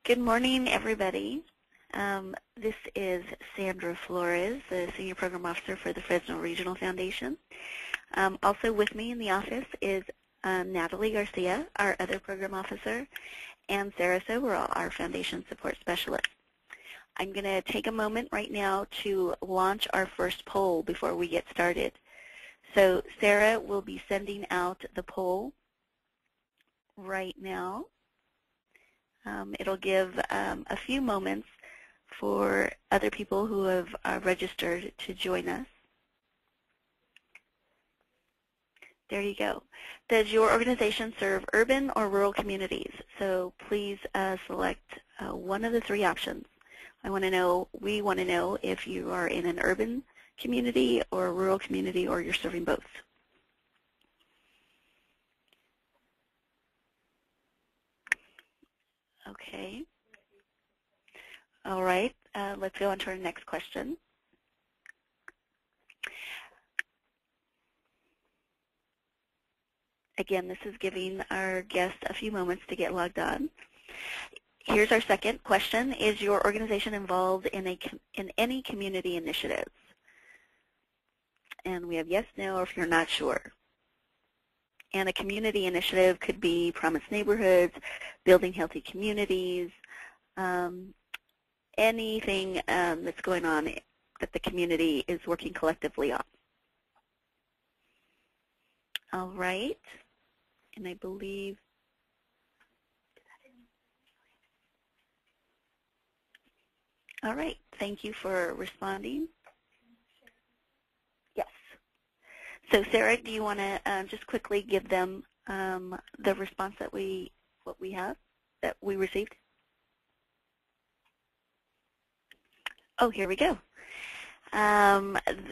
Good morning, everybody. This is Sandra Flores, the Senior Program Officer for the Fresno Regional Foundation. Also with me in the office is Natalie Garcia, our other Program Officer, and Sarah Soberall, our Foundation Support Specialist. I'm going to take a moment right now to launch our first poll before we get started. So Sarah will be sending out the poll right now. It'll give a few moments for other people who have registered to join us. There you go. Does your organization serve urban or rural communities? So please select one of the three options. We want to know if you are in an urban community or a rural community, or you're serving both. Okay. All right. Let's go on to our next question. Again, this is giving our guests a few moments to get logged on. Here's our second question. Is your organization involved in any community initiatives? And we have yes, no, or if you're not sure. And a community initiative could be Promise Neighborhoods, Building Healthy Communities, anything that's going on that the community is working collectively on. All right. And I believe all right. Thank you for responding. Yes. So Sarah, do you want to just quickly give them the response that we received? Oh, here we go.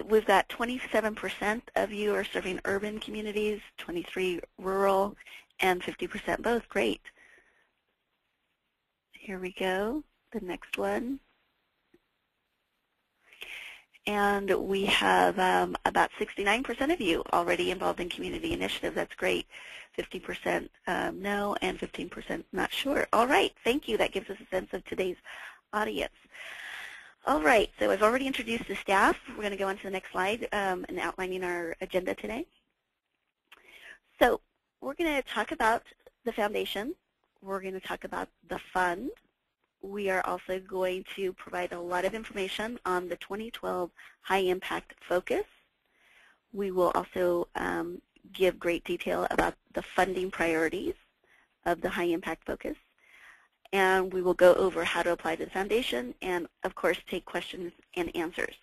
We've got 27% of you are serving urban communities, 23 rural, and 50% both. Great. Here we go. The next one. And we have about 69% of you already involved in community initiatives. That's great. 50% no, and 15% not sure. All right, thank you. That gives us a sense of today's audience. All right, so I've already introduced the staff. We're going to go on to the next slide and outlining our agenda today. So we're going to talk about the foundation. We're going to talk about the fund. We are also going to provide a lot of information on the 2012 High Impact Focus. We will also give great detail about the funding priorities of the High Impact Focus. And we will go over how to apply to the foundation and, of course, take questions and answers.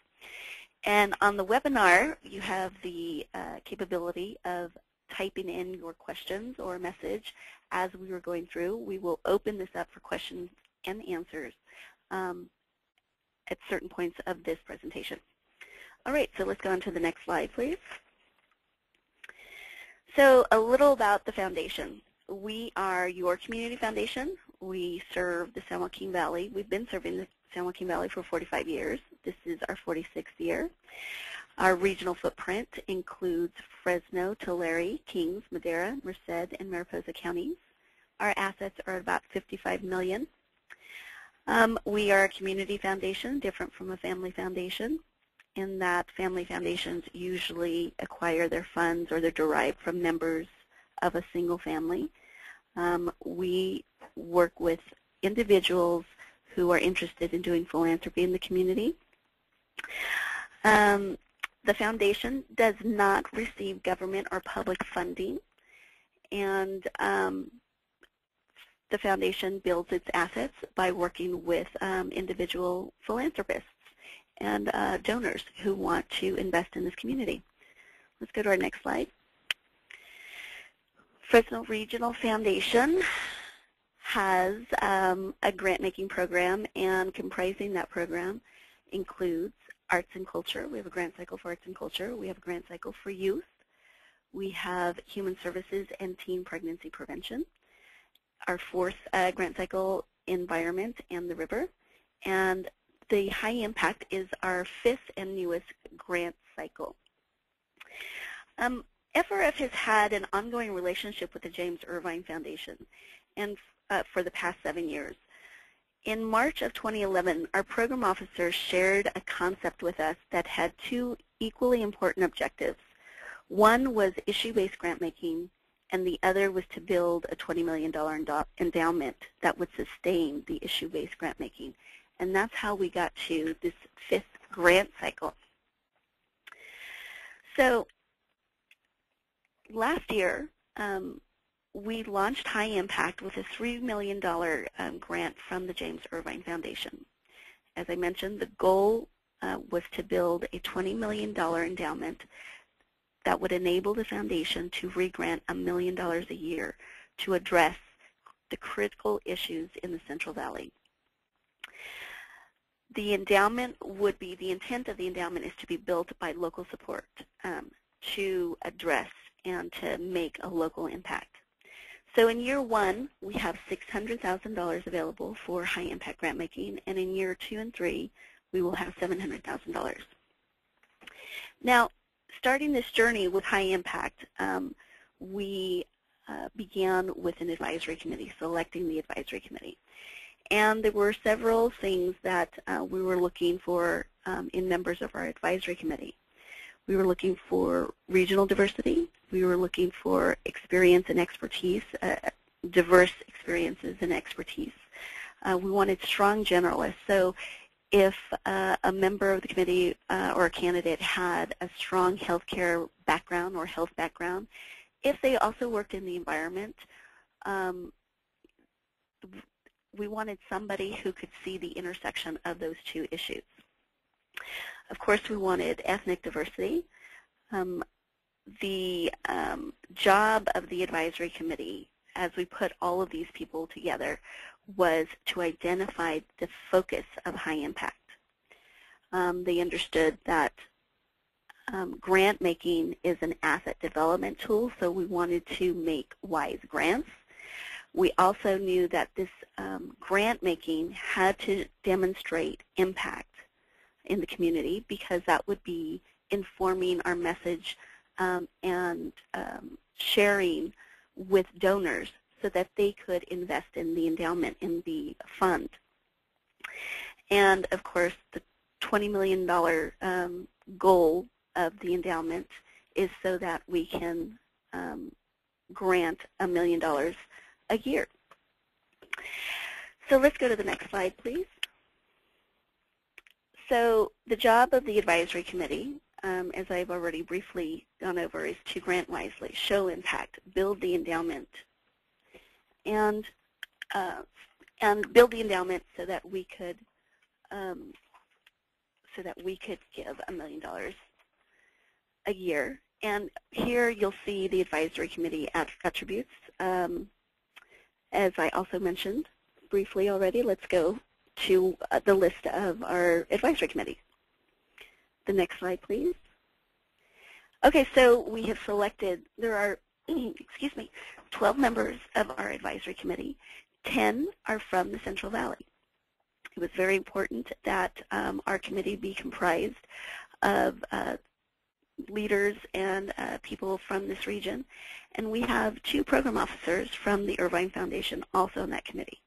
And on the webinar, you have the capability of typing in your questions or message as we were going through. We will open this up for questions and answers at certain points of this presentation. All right, so let's go on to the next slide, please. So a little about the foundation. We are your community foundation. We serve the San Joaquin Valley. We've been serving the San Joaquin Valley for 45 years. This is our 46th year. Our regional footprint includes Fresno, Tulare, Kings, Madera, Merced, and Mariposa counties. Our assets are about $55 million. We are a community foundation, different from a family foundation, in that family foundations usually acquire their funds or they're derived from members of a single family. We work with individuals who are interested in doing philanthropy in the community. The foundation does not receive government or public funding, and the foundation builds its assets by working with individual philanthropists and donors who want to invest in this community. Let's go to our next slide. Fresno Regional Foundation has a grant-making program, and comprising that program includes arts and culture. We have a grant cycle for arts and culture. We have a grant cycle for youth. We have human services and teen pregnancy prevention. Our fourth grant cycle, environment and the river. And the high impact is our fifth and newest grant cycle. FRF has had an ongoing relationship with the James Irvine Foundation and for the past 7 years. In March of 2011, our program officer shared a concept with us that had two equally important objectives. One was issue-based grant making, and the other was to build a $20 million endowment that would sustain the issue-based grant making. And that's how we got to this 5th grant cycle. So last year, we launched High Impact with a $3 million grant from the James Irvine Foundation. As I mentioned, the goal was to build a $20 million endowment that would enable the foundation to re-grant $1 million a year to address the critical issues in the Central Valley. The intent of the endowment is to be built by local support to address and to make a local impact. So in year 1, we have $600,000 available for high impact grant making, and in year 2 and 3, we will have $700,000. Now, starting this journey with high impact, we began with an advisory committee, selecting the advisory committee. And there were several things that we were looking for in members of our advisory committee. We were looking for regional diversity. We were looking for experience and expertise, diverse experiences and expertise. We wanted strong generalists. So if a member of the committee or a candidate had a strong healthcare background or health background, if they also worked in the environment, we wanted somebody who could see the intersection of those two issues. Of course, we wanted ethnic diversity. The job of the advisory committee, as we put all of these people together, was to identify the focus of high impact. They understood that grant making is an asset development tool, so we wanted to make wise grants. We also knew that this grant making had to demonstrate impact in the community, because that would be informing our message and sharing with donors so that they could invest in the endowment, in the fund. And of course, the $20 million goal of the endowment is so that we can grant $1 million a year. So let's go to the next slide, please. So the job of the advisory committee, as I've already briefly gone over, is to grant wisely, show impact, build the endowment, and build the endowment so that we could give $1 million a year. And here you'll see the advisory committee attributes. As I also mentioned briefly already, let's go to the list of our advisory committee. The next slide, please. Okay, so we have selected, there are, 12 members of our advisory committee. 10 are from the Central Valley. It was very important that our committee be comprised of leaders and people from this region. And we have 2 program officers from the Irvine Foundation also on that committee.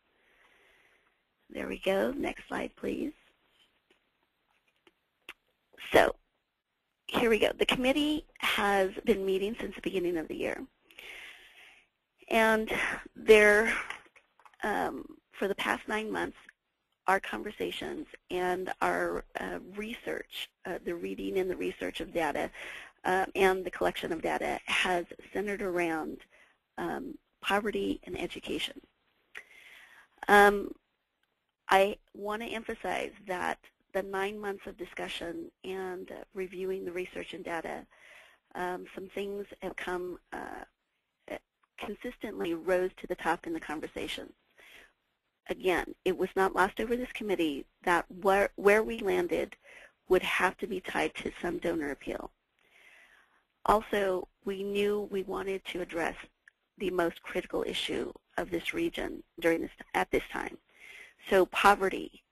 There we go. Next slide, please. So here we go. The committee has been meeting since the beginning of the year. And there, for the past 9 months, our conversations and our research, the reading and the research of data and the collection of data has centered around poverty and education. I want to emphasize that the 9 months of discussion and reviewing the research and data, some things have come consistently rose to the top in the conversation. Again, it was not lost over this committee that where we landed would have to be tied to some donor appeal. Also, we knew we wanted to address the most critical issue of this region at this time. So poverty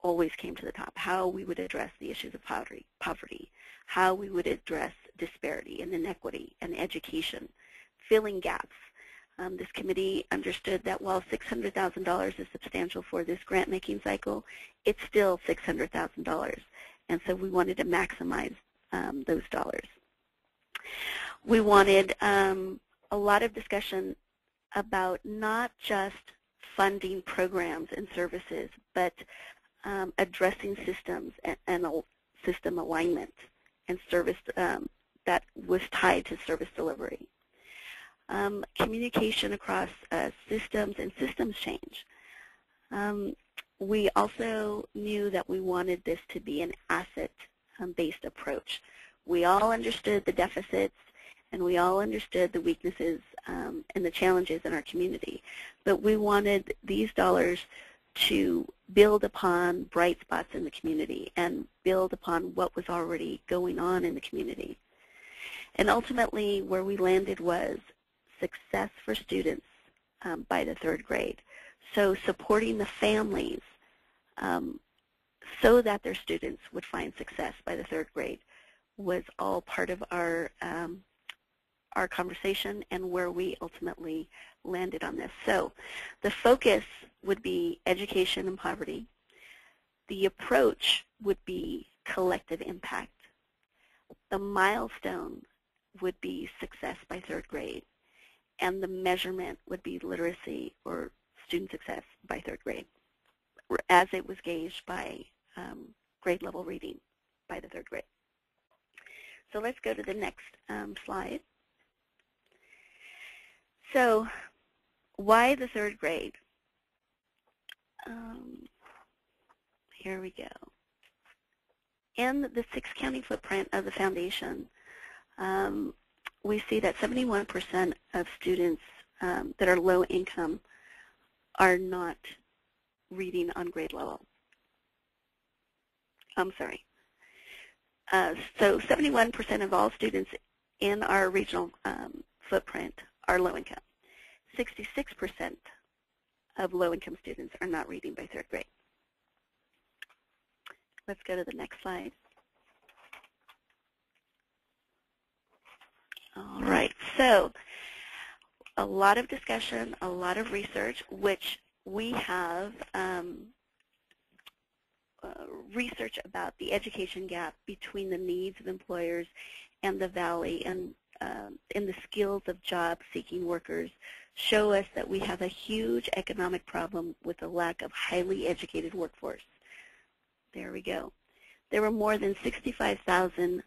always came to the top, how we would address the issues of poverty, how we would address disparity and inequity and education, filling gaps, This committee understood that while $600,000 is substantial for this grant-making cycle, it's still $600,000, and so we wanted to maximize those dollars. We wanted a lot of discussion about not just funding programs and services, but addressing systems and system alignment and service that was tied to service delivery. Communication across systems and systems change. We also knew that we wanted this to be an asset-based approach. We all understood the deficits and we all understood the weaknesses and the challenges in our community, but we wanted these dollars to build upon bright spots in the community and build upon what was already going on in the community. And ultimately, where we landed was success for students by the 3rd grade. So supporting the families so that their students would find success by the 3rd grade was all part of our conversation and where we ultimately landed on this. So the focus would be education and poverty. The approach would be collective impact. The milestone would be success by 3rd grade. And the measurement would be literacy or student success by 3rd grade, as it was gauged by grade level reading by the 3rd grade. So let's go to the next slide. So why the 3rd grade? Here we go. In the 6-county footprint of the foundation, we see that 71% of students that are low income are not reading on grade level. I'm sorry. So 71% of all students in our regional footprint are low income. 66% of low income students are not reading by 3rd grade. Let's go to the next slide. All right, so a lot of discussion, a lot of research, which we have research about the education gap between the needs of employers and the Valley and in the skills of job-seeking workers show us that we have a huge economic problem with the lack of highly educated workforce. There we go. There were more than 65,000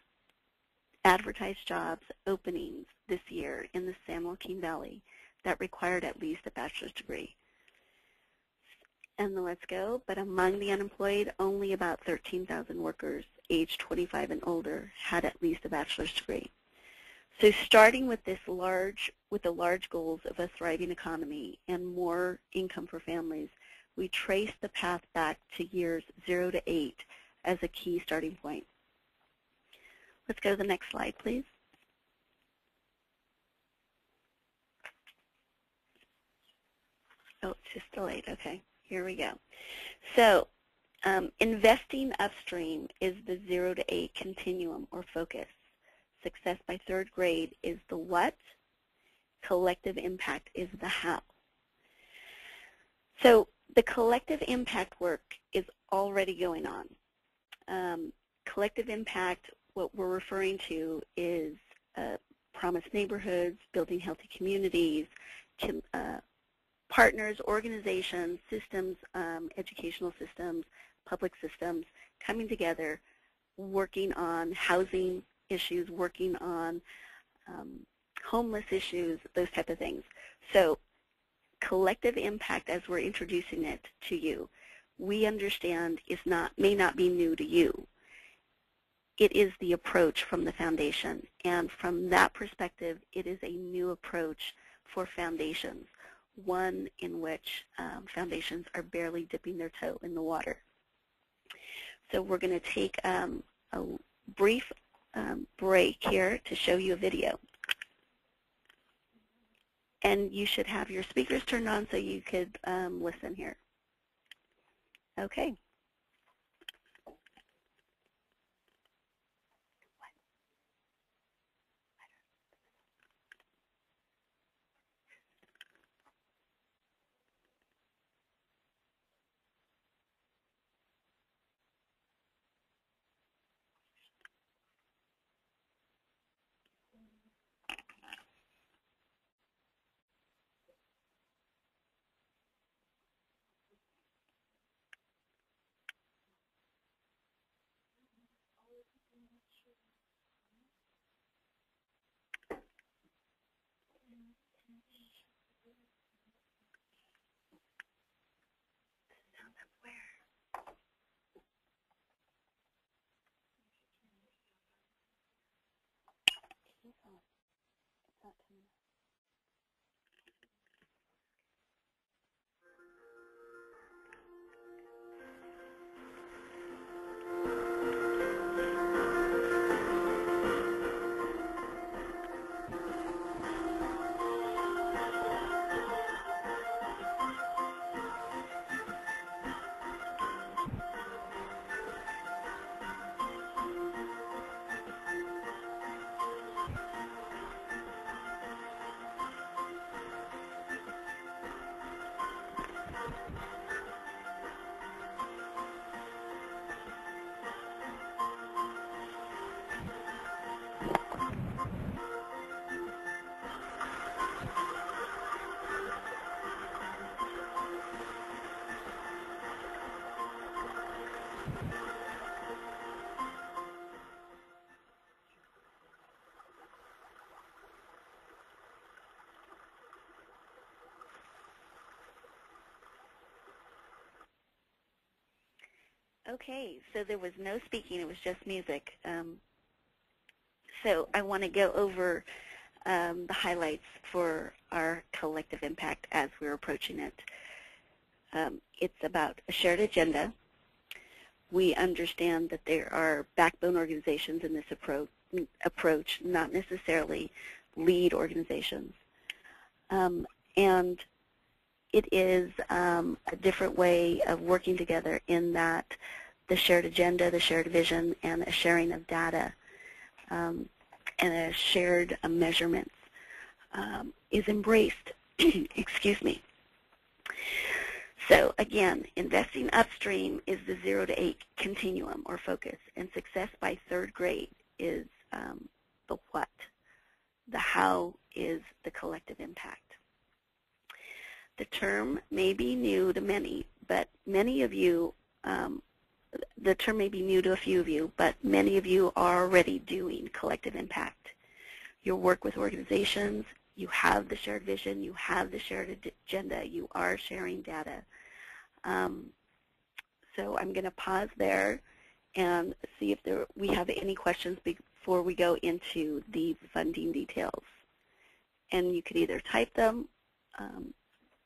advertised jobs openings this year in the San Joaquin Valley that required at least a bachelor's degree. And let's go, but among the unemployed, only about 13,000 workers aged 25 and older had at least a bachelor's degree. So starting with the large goals of a thriving economy and more income for families, we trace the path back to years 0 to 8 as a key starting point. Let's go to the next slide, please. Oh, it's just delayed. Okay, here we go. So investing upstream is the 0 to 8 continuum or focus. Success by 3rd grade is the what. Collective impact is the how. So the collective impact work is already going on. Collective impact, what we're referring to is promised neighborhoods, building healthy communities, partners, organizations, systems, educational systems, public systems coming together, working on housing issues, working on homeless issues, those type of things. So collective impact, as we're introducing it to you, we understand may not be new to you. It is the approach from the foundation, and from that perspective, it is a new approach for foundations, one in which foundations are barely dipping their toe in the water. So we're going to take a brief break here to show you a video. And you should have your speakers turned on so you could listen here. Okay. Okay, so there was no speaking, it was just music. So I want to go over the highlights for our collective impact as we're approaching it. It's about a shared agenda. We understand that there are backbone organizations in this approach, not necessarily lead organizations. And it is a different way of working together in that the shared agenda, the shared vision, and a sharing of data and a shared measurements is embraced. Excuse me. So again, investing upstream is the 0 to 8 continuum or focus, and success by 3rd grade is the what. The how is the collective impact. The term may be new to many, but many of you, the term may be new to a few of you, but many of you are already doing collective impact. You work with organizations, you have the shared vision, you have the shared agenda, you are sharing data. So I'm going to pause there and see if we have any questions before we go into the funding details. And you could either type them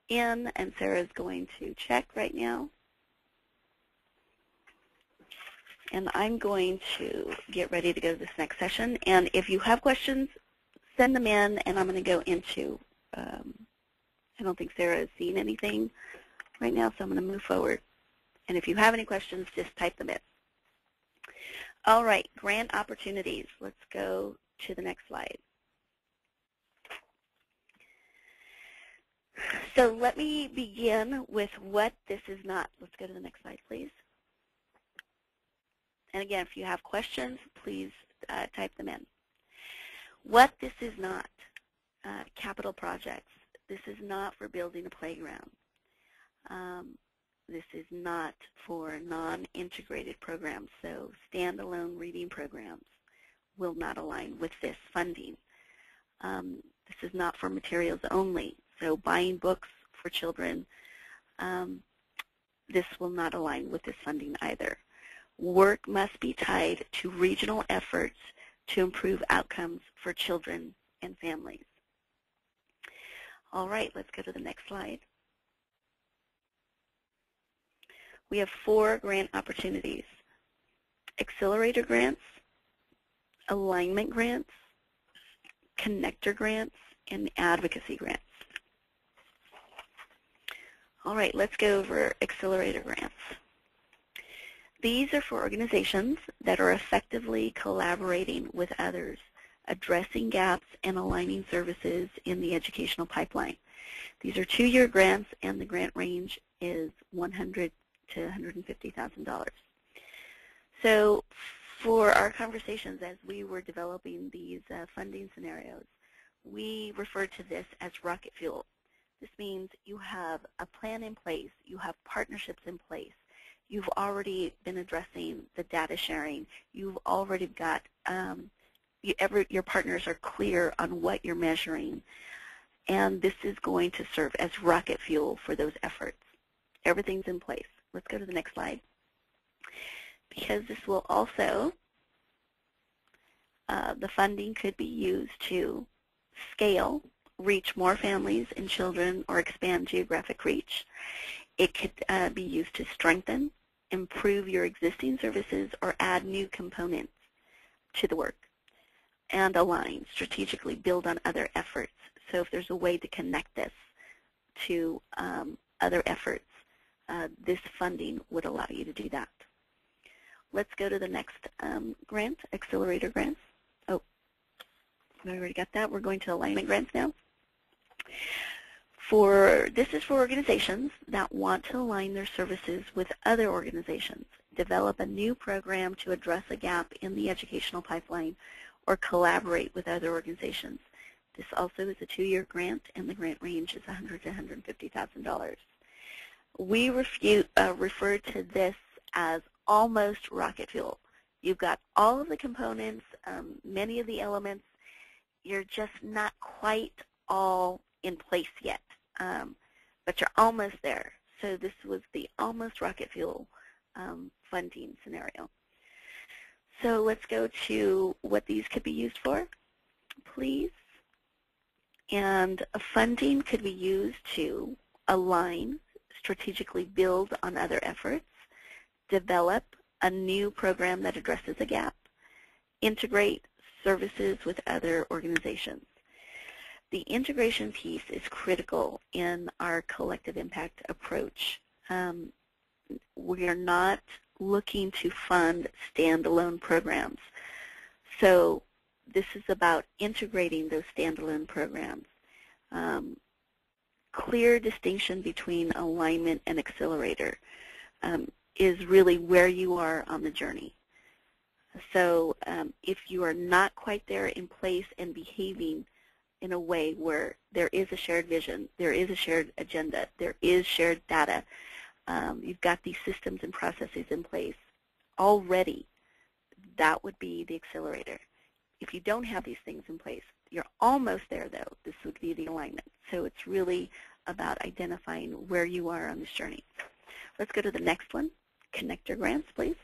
in, and Sarah's going to check right now. And I'm going to get ready to go to this next session. And if you have questions, send them in, and I'm going to go into, I don't think Sarah is seeing anything right now, so I'm going to move forward. And if you have any questions, just type them in. All right, grant opportunities. Let's go to the next slide. So let me begin with what this is not. Let's go to the next slide, please. And again, if you have questions, please type them in. What this is not, capital projects. This is not for building a playground. This is not for non-integrated programs, so standalone reading programs will not align with this funding. This is not for materials only, so buying books for children, this will not align with this funding either. Work must be tied to regional efforts to improve outcomes for children and families. All right, let's go to the next slide. We have 4 grant opportunities: accelerator grants, alignment grants, connector grants, and advocacy grants. All right, let's go over accelerator grants. These are for organizations that are effectively collaborating with others, addressing gaps and aligning services in the educational pipeline. These are 2-year grants, and the grant range is $100,000 to $150,000. So for our conversations as we were developing these funding scenarios, we referred to this as rocket fuel. This means you have a plan in place, you have partnerships in place, you've already been addressing the data sharing, you've already got, your partners are clear on what you're measuring, and this is going to serve as rocket fuel for those efforts. Everything's in place. Let's go to the next slide. Because this will also, the funding could be used to scale, reach more families and children, or expand geographic reach. It could be used to strengthen, improve your existing services, or add new components to the work, and align, strategically build on other efforts. So if there's a way to connect this to other efforts, this funding would allow you to do that. Let's go to the next grant, accelerator grants. Oh, we already got that. We're going to alignment grants now. This is for organizations that want to align their services with other organizations, develop a new program to address a gap in the educational pipeline, or collaborate with other organizations. This also is a 2-year grant, and the grant range is $100,000 to $150,000. We refer to this as almost rocket fuel. You've got all of the components, many of the elements. You're just not quite all in place yet, but you're almost there. So this was the almost rocket fuel funding scenario. So let's go to what these could be used for, please. And funding could be used to align, strategically build on other efforts, develop a new program that addresses a gap, integrate services with other organizations. The integration piece is critical in our collective impact approach. We are not looking to fund standalone programs. So this is about integrating those standalone programs. Clear distinction between alignment and accelerator is really where you are on the journey. So if you are not quite there in place and behaving in a way where there is a shared vision, there is a shared agenda, there is shared data, you've got these systems and processes in place already, that would be the accelerator. If you don't have these things in place, you're almost there though, this would be the alignment. So it's really about identifying where you are on this journey. Let's go to the next one, connector grants, please.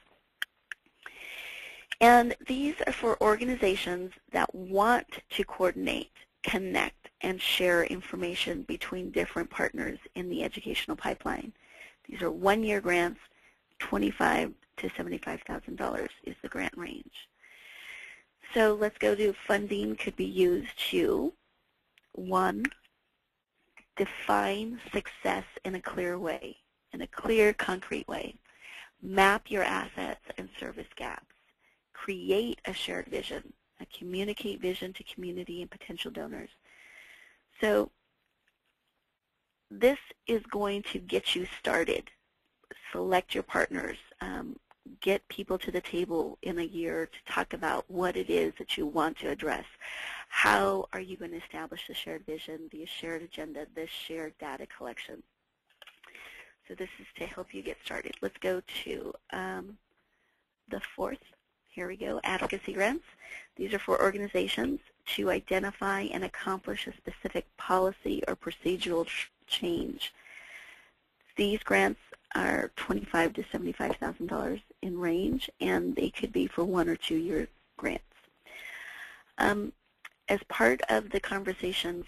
And these are for organizations that want to coordinate, connect, and share information between different partners in the educational pipeline. These are one-year grants, $25,000 to $75,000 is the grant range. So let's go to funding could be used to, 1, define success in a clear way, in a clear, concrete way. Map your assets and service gaps. Create a shared vision, communicate vision to community and potential donors. So this is going to get you started. Select your partners. Get people to the table in a year to talk about what it is that you want to address. How are you going to establish the shared vision, the shared agenda, the shared data collection? So this is to help you get started. Let's go to the fourth. Here we go, advocacy grants. These are for organizations to identify and accomplish a specific policy or procedural change. These grants are $25,000 to $75,000 in range, and they could be for 1 or 2 year grants. As part of the conversations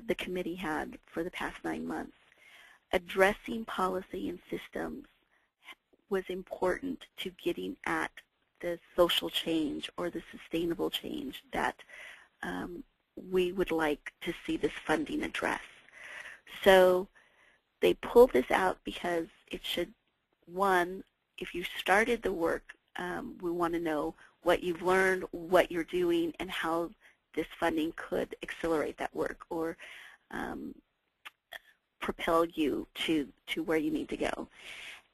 the committee had for the past 9 months, addressing policy and systems was important to getting at the social change or the sustainable change that we would like to see this funding address. So they pulled this out because it should, 1, if you started the work, we want to know what you've learned, what you're doing, and how this funding could accelerate that work or propel you to where you need to go.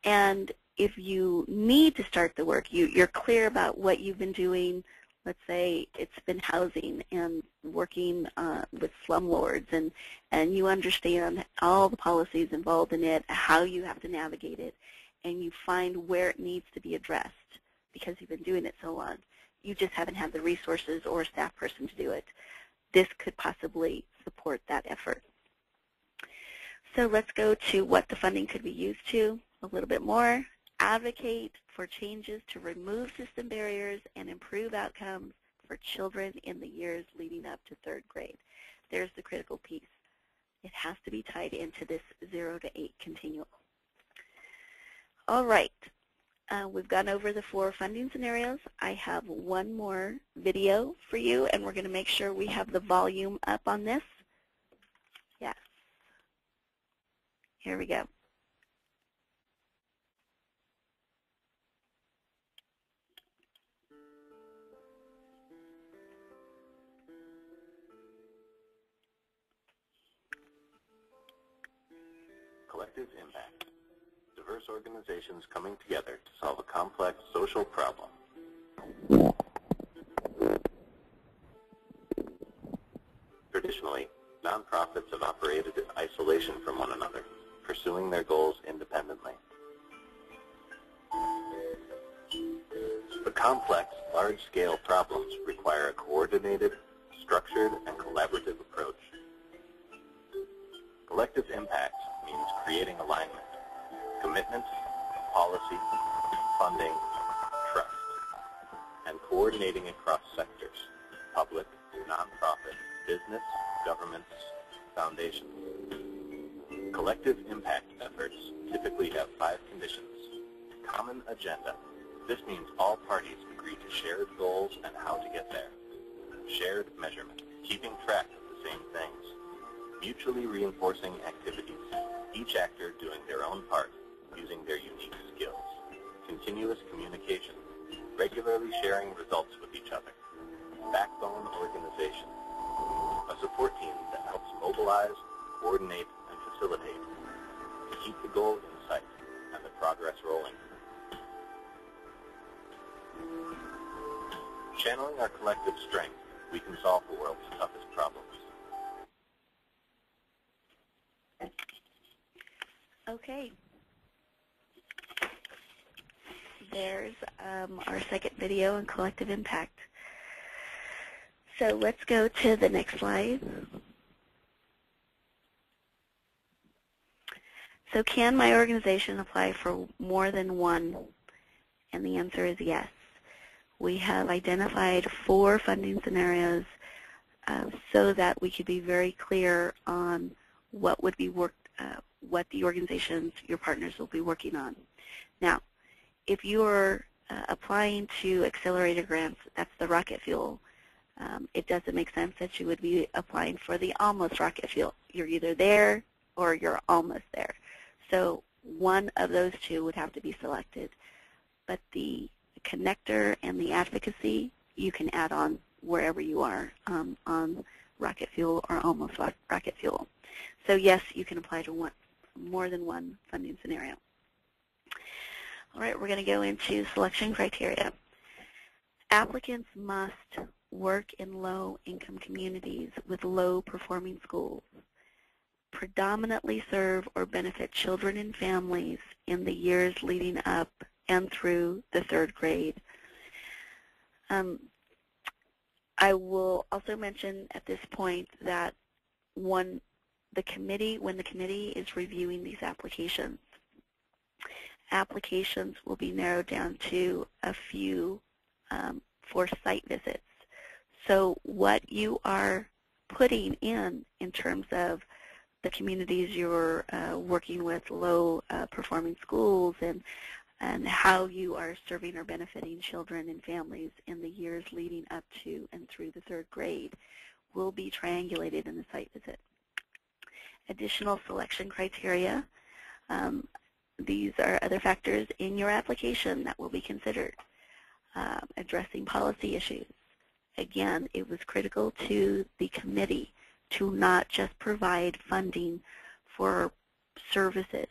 And if you need to start the work, you're clear about what you've been doing. Let's say it's been housing and working with slumlords, and you understand all the policies involved in it, how you have to navigate it, and you find where it needs to be addressed because you've been doing it so long. You just haven't had the resources or a staff person to do it. This could possibly support that effort. So let's go to what the funding could be used to a little bit more. Advocate for changes to remove system barriers and improve outcomes for children in the years leading up to 3rd grade. There's the critical piece. It has to be tied into this 0 to 8 continuum. All right. We've gone over the 4 funding scenarios. I have one more video for you, and we're going to make sure we have the volume up on this. Yes. Here we go. Collective impact. Diverse organizations coming together to solve a complex social problem. Traditionally, nonprofits have operated in isolation from one another, pursuing their goals independently. But complex, large-scale problems require a coordinated, structured, and collaborative approach. Collective impact means creating alignment, commitment, policy, funding, trust, and coordinating across sectors, public, nonprofit, business, governments, foundations. Collective impact efforts typically have 5 conditions. Common agenda. This means all parties agree to shared goals and how to get there. Shared measurement. Keeping track of the same things. Mutually reinforcing activities. Each actor doing their own part, using their unique skills. Continuous communication. Regularly sharing results with each other. Backbone organization. A support team that helps mobilize, coordinate, and facilitate to keep the goal in sight and the progress rolling. Channeling our collective strength, we can solve the world's toughest problems. Okay. There's our second video on collective impact. So let's go to the next slide. So can my organization apply for more than one? And the answer is yes. We have identified 4 funding scenarios so that we could be very clear on what would be what the organizations, your partners, will be working on. Now, if you are applying to accelerator grants, that's the rocket fuel. It doesn't make sense that you would be applying for the almost rocket fuel. You're either there or you're almost there. So one of those 2 would have to be selected. But the connector and the advocacy, you can add on wherever you are on rocket fuel or almost rocket fuel. So yes, you can apply to more than one funding scenario. All right, we're going to go into selection criteria. Applicants must work in low-income communities with low-performing schools, predominantly serve or benefit children and families in the years leading up and through the 3rd grade. I will also mention at this point that when the committee is reviewing these applications will be narrowed down to a few for site visits. So what you are putting in terms of the communities you're working with, low performing schools, and how you are serving or benefiting children and families in the years leading up to and through the 3rd grade will be triangulated in the site visit. Additional selection criteria. These are other factors in your application that will be considered. Addressing policy issues. Again, it was critical to the committee to not just provide funding for services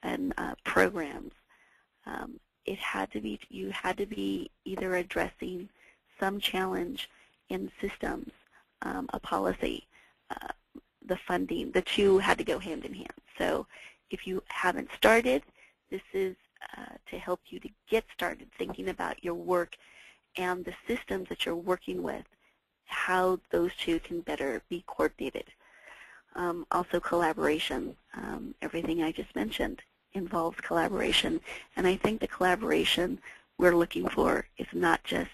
and programs. You had to be either addressing some challenge in systems, a policy, the funding. The 2 had to go hand in hand. So if you haven't started, this is to help you to get started thinking about your work and the systems that you're working with, how those 2 can better be coordinated. Also collaboration. Everything I just mentioned involves collaboration, and I think the collaboration we're looking for is not just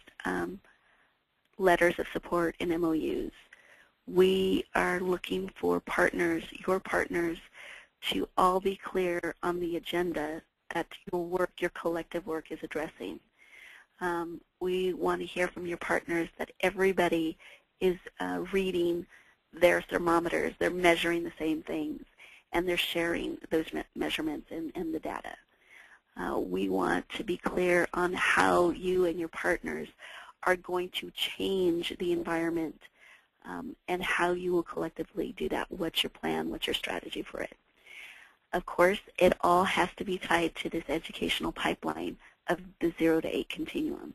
letters of support and MOUs. We are looking for partners, your partners, to all be clear on the agenda that your work, your collective work, is addressing. We want to hear from your partners that everybody is reading their thermometers, they're measuring the same things, and they're sharing those measurements and the data. We want to be clear on how you and your partners are going to change the environment and how you will collectively do that. What's your plan? What's your strategy for it? Of course, it all has to be tied to this educational pipeline of the 0 to 8 continuum.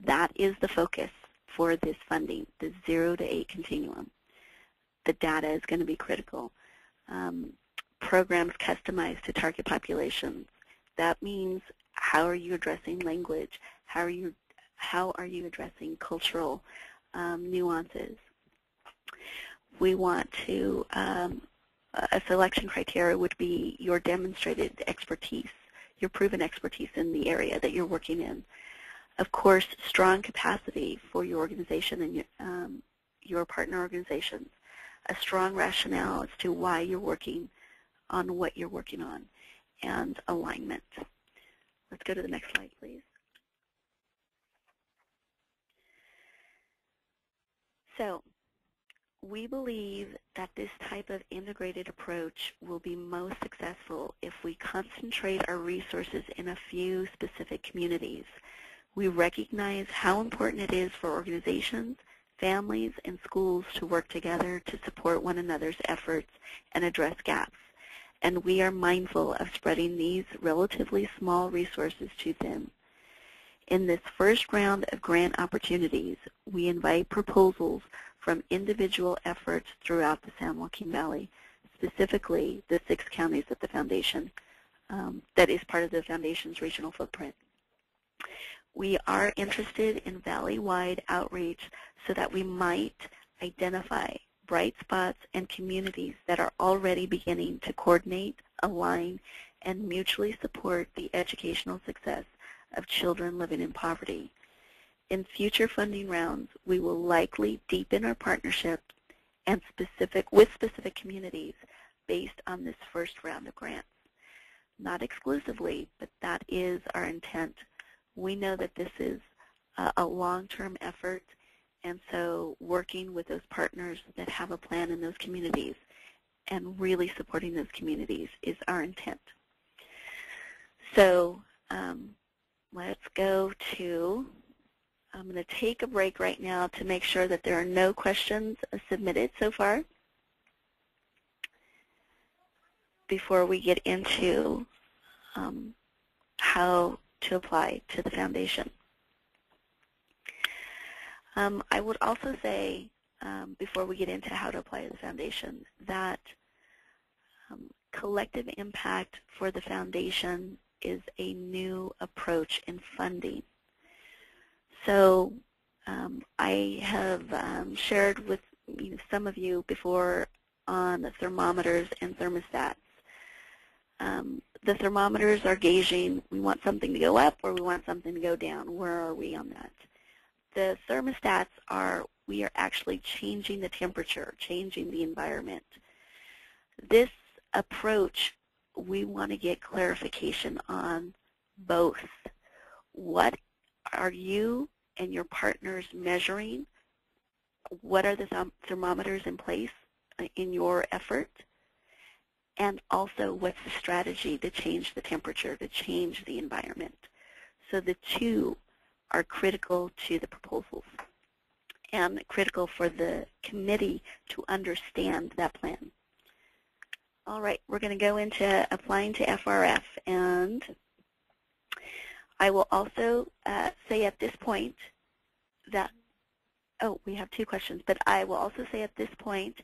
That is the focus for this funding, the 0 to 8 continuum. The data is going to be critical. Programs customized to target populations. That means how are you addressing language? How are you addressing cultural nuances? We want to, a selection criteria would be your demonstrated expertise, your proven expertise in the area that you're working in. Of course, strong capacity for your organization and your partner organizations, a strong rationale as to why you're working on what you're working on, and alignment. Let's go to the next slide, please. So, we believe that this type of integrated approach will be most successful if we concentrate our resources in a few specific communities. We recognize how important it is for organizations, families, and schools to work together to support one another's efforts and address gaps. And we are mindful of spreading these relatively small resources too thin. In this first round of grant opportunities, we invite proposals from individual efforts throughout the San Joaquin Valley, specifically the 6 counties that the foundation, that is part of the foundation's regional footprint. We are interested in valley-wide outreach so that we might identify bright spots and communities that are already beginning to coordinate, align, and mutually support the educational success of children living in poverty. In future funding rounds, we will likely deepen our partnership and with specific communities based on this first round of grants. Not exclusively, but that is our intent. We know that this is a long-term effort, and so working with those partners that have a plan in those communities and really supporting those communities is our intent. So let's go to, I'm going to take a break right now to make sure that there are no questions submitted so far before we get into how to apply to the foundation. I would also say, before we get into how to apply to the foundation, that collective impact for the foundation is a new approach in funding. So I have shared with some of you before on the thermometers and thermostats. The thermometers are gauging, we want something to go up or we want something to go down. Where are we on that? The thermostats are, we are actually changing the temperature, changing the environment. This approach, we want to get clarification on both. What are you and your partners measuring? What are the thermometers in place in your effort? And also, what's the strategy to change the temperature, to change the environment? So the two are critical to the proposals and critical for the committee to understand that plan. All right, we're going to go into applying to FRF, and I will also say at this point that, oh, we have 2 questions, but I will also say at this point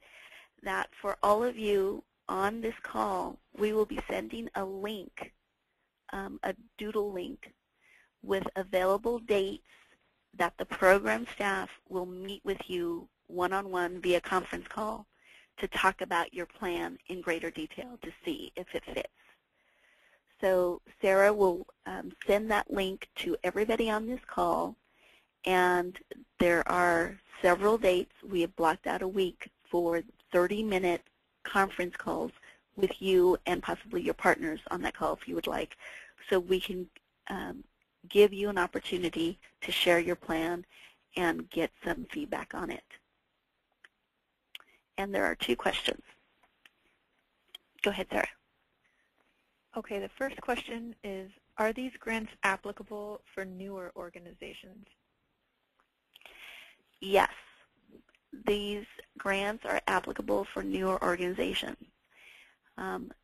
that for all of you on this call, we will be sending a link, a doodle link, with available dates that the program staff will meet with you one-on-one via conference call to talk about your plan in greater detail to see if it fits. So Sarah will send that link to everybody on this call, and there are several dates. We have blocked out a week for 30-minute conference calls with you and possibly your partners on that call if you would like, so we can give you an opportunity to share your plan and get some feedback on it. And there are 2 questions. Go ahead, Sarah. Okay, the first question is, are these grants applicable for newer organizations? Yes, these grants are applicable for newer organizations.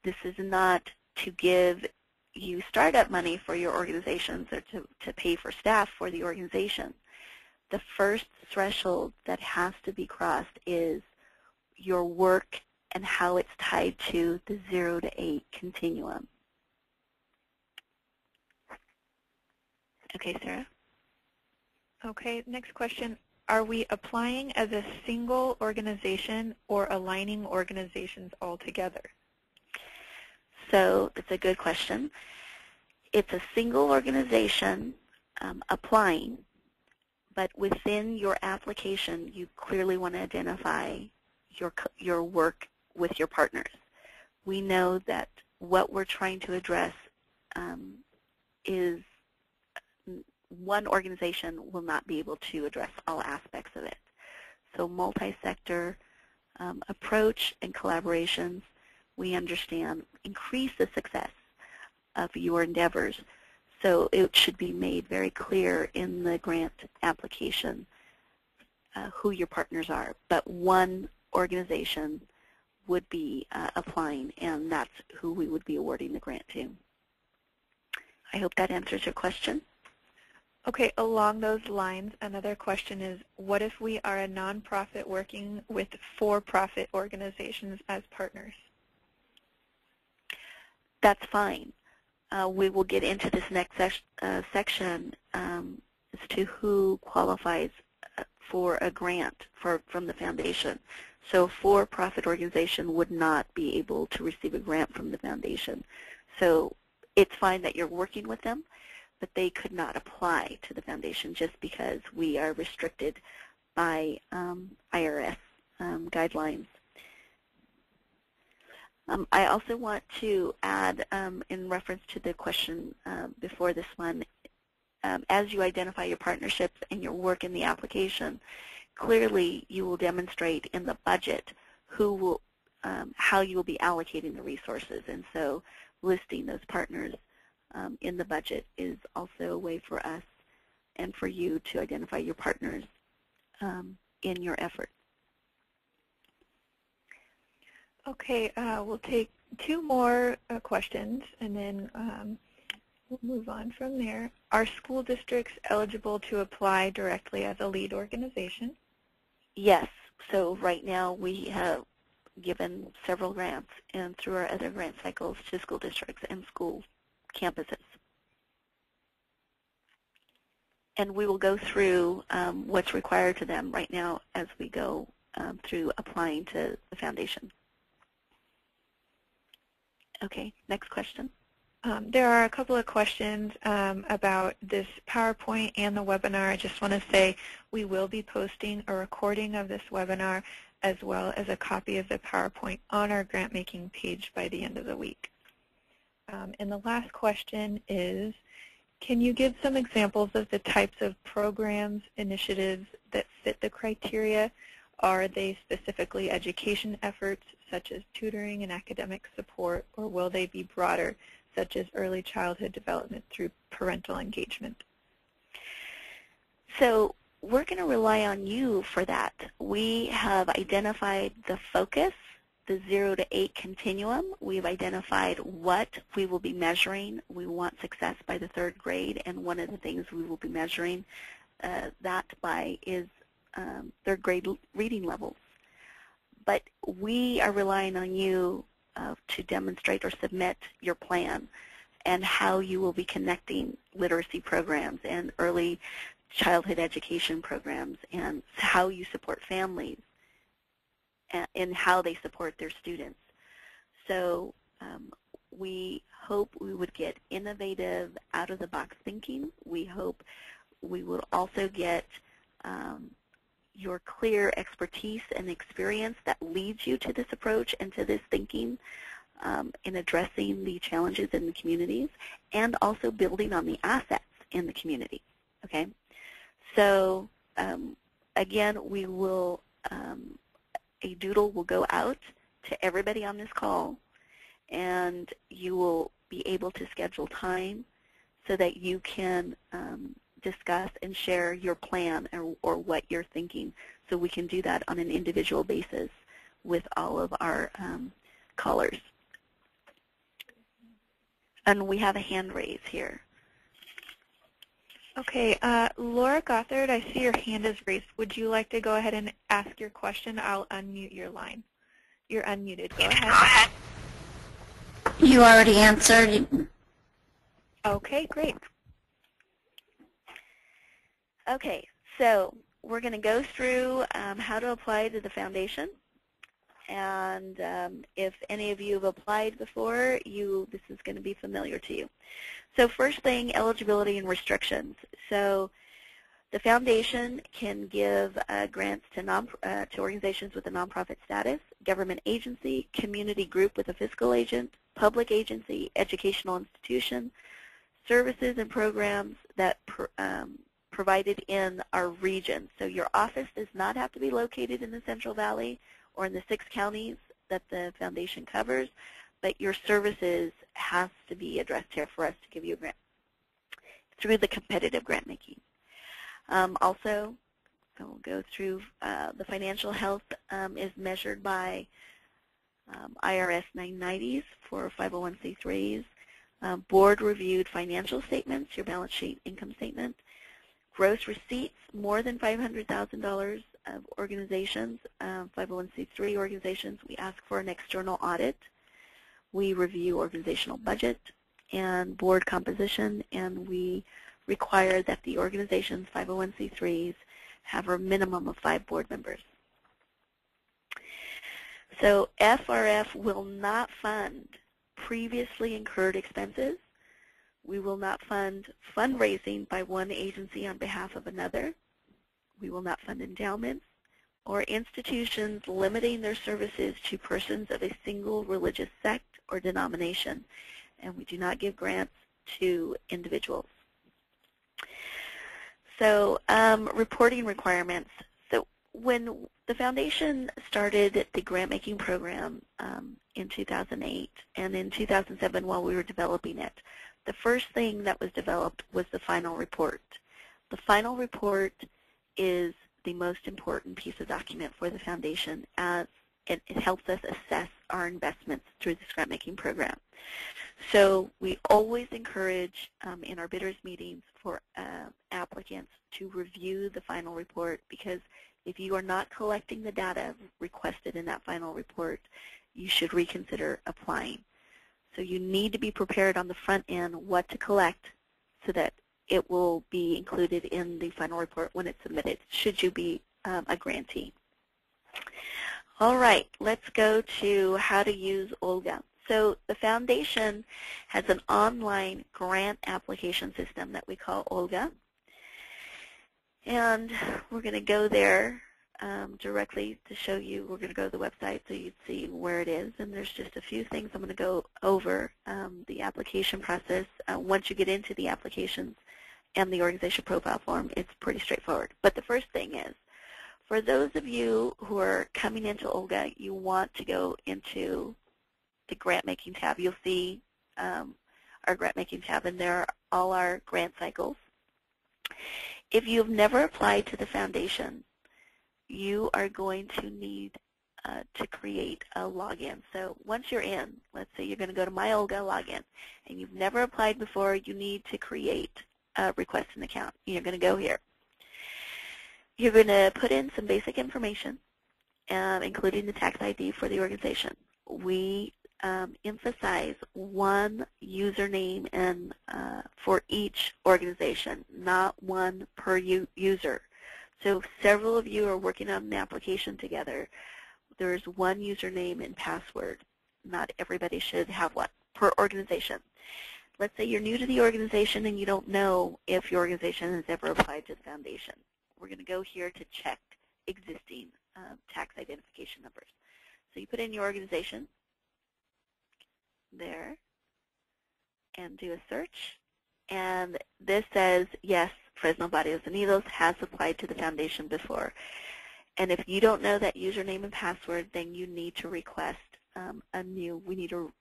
This is not to give you startup money for your organizations or to pay for staff for the organization. The first threshold that has to be crossed is your work and how it's tied to the 0 to 8 continuum. Okay, Sarah? Okay, next question. Are we applying as a single organization or aligning organizations all together? So it's a good question. it's a single organization applying, but within your application, you clearly want to identify your work with your partners. We know that what we're trying to address is one organization will not be able to address all aspects of it. So multi-sector approach and collaborations, we understand, increase the success of your endeavors. So it should be made very clear in the grant application who your partners are. But one organization would be applying, and that's who we would be awarding the grant to. I hope that answers your question. Okay, along those lines, another question is, what if we are a nonprofit working with for-profit organizations as partners? That's fine. We will get into this next section as to who qualifies for a grant from the foundation. So a for-profit organization would not be able to receive a grant from the foundation. So it's fine that you're working with them, but they could not apply to the foundation just because we are restricted by IRS guidelines. I also want to add, in reference to the question before this one, as you identify your partnerships and your work in the application, clearly you will demonstrate in the budget who will, how you will be allocating the resources. And so listing those partners in the budget is also a way for us and for you to identify your partners in your effort. Okay, we'll take two more questions, and then we'll move on from there. Are school districts eligible to apply directly as a lead organization? Yes. So right now we have given several grants and through our other grant cycles to school districts and school campuses. And we will go through what's required to them right now as we go through applying to the foundation. Okay, next question. There are a couple of questions about this PowerPoint and the webinar. I just want to say we will be posting a recording of this webinar as well as a copy of the PowerPoint on our grant making page by the end of the week. And the last question is, can you give some examples of the types of programs, initiatives that fit the criteria? Are they specifically education efforts such as tutoring and academic support, or will they be broader, such as early childhood development through parental engagement? So we're going to rely on you for that. We have identified the focus, the 0 to 8 continuum. We've identified what we will be measuring. We want success by the 3rd grade, and one of the things we will be measuring that by is 3rd grade reading levels. But we are relying on you to demonstrate or submit your plan and how you will be connecting literacy programs and early childhood education programs and how you support families and how they support their students. So we hope we would get innovative, out-of-the-box thinking. We hope we will also get your clear expertise and experience that leads you to this approach and to this thinking in addressing the challenges in the communities and also building on the assets in the community. Okay, so again, we will a doodle will go out to everybody on this call, and you will be able to schedule time so that you can discuss and share your plan or what you're thinking, so we can do that on an individual basis with all of our callers. And we have a hand raise here. Okay, Laura Gothard, I see your hand is raised. Would you like to go ahead and ask your question? I'll unmute your line. You're unmuted. Go ahead. You already answered. Okay, great. Okay, so we're going to go through how to apply to the foundation. And if any of you have applied before, this is going to be familiar to you. So first thing, eligibility and restrictions. So the foundation can give grants to organizations with a nonprofit status, government agency, community group with a fiscal agent, public agency, educational institution, services and programs that provided in our region. So your office does not have to be located in the Central Valley or in the 6 counties that the foundation covers, but your services has to be addressed here for us to give you a grant through the competitive grant making. Also, we'll go through the financial health is measured by IRS 990s for 501c3s, board-reviewed financial statements, your balance sheet, income statement, gross receipts more than $500,000 of organizations, 501c3 organizations. We ask for an external audit. We review organizational budget and board composition, and we require that the organization's 501c3s have a minimum of 5 board members. So FRF will not fund previously incurred expenses. We will not fund fundraising by one agency on behalf of another. We will not fund endowments or institutions limiting their services to persons of a single religious sect or denomination. And we do not give grants to individuals. So reporting requirements. So when the foundation started the grant-making program in 2008 and in 2007 while we were developing it, the first thing that was developed was the final report. The final report is the most important piece of document for the foundation as it helps us assess our investments through this grant-making program. So we always encourage in our bidders meetings for applicants to review the final report, because if you are not collecting the data requested in that final report, you should reconsider applying. So you need to be prepared on the front end what to collect so that it will be included in the final report when it's submitted, should you be a grantee. All right, let's go to how to use Olga. So the foundation has an online grant application system that we call Olga. And we're going to go there directly to show you. We're going to go to the website so you'd see where it is. And there's just a few things I'm going to go over. The application process, once you get into the applications and the organization profile form, it's pretty straightforward. But the first thing is, for those of you who are coming into Olga, you want to go into the grant making tab. You'll see our grant making tab, and there are all our grant cycles. If you've never applied to the foundation, you are going to need to create a login. So once you're in, let's say you're going to go to My Olga login, and you've never applied before, you need to create a request an account. You're going to go here. You're going to put in some basic information, including the tax ID for the organization. We emphasize one username and for each organization, not one per user. So if several of you are working on an application together, there's one username and password. Not everybody should have one per organization. Let's say you're new to the organization and you don't know if your organization has ever applied to the foundation. We're going to go here to check existing tax identification numbers. So you put in your organization there and do a search, and this says yes, Fresno Barrios Unidos has applied to the foundation before. And if you don't know that username and password, then you need to request we need to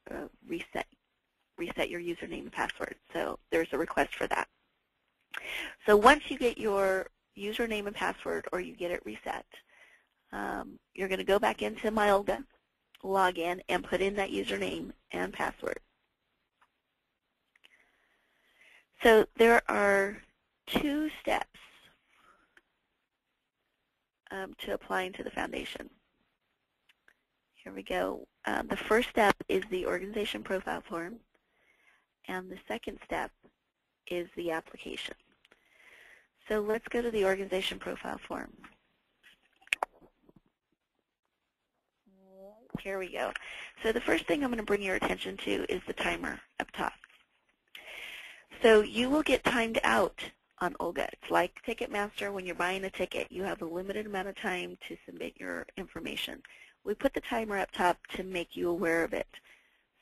reset your username and password. So there's a request for that. So once you get your username and password, or you get it reset, you're going to go back into My Olga, log in, and put in that username and password. So there are 2 steps to applying to the foundation. Here we go. The first step is the organization profile form, and the second step is the application. So let's go to the organization profile form. Here we go. So the first thing I'm going to bring your attention to is the timer up top. So you will get timed out on Olga. It's like Ticketmaster. When you're buying a ticket, you have a limited amount of time to submit your information. We put the timer up top to make you aware of it.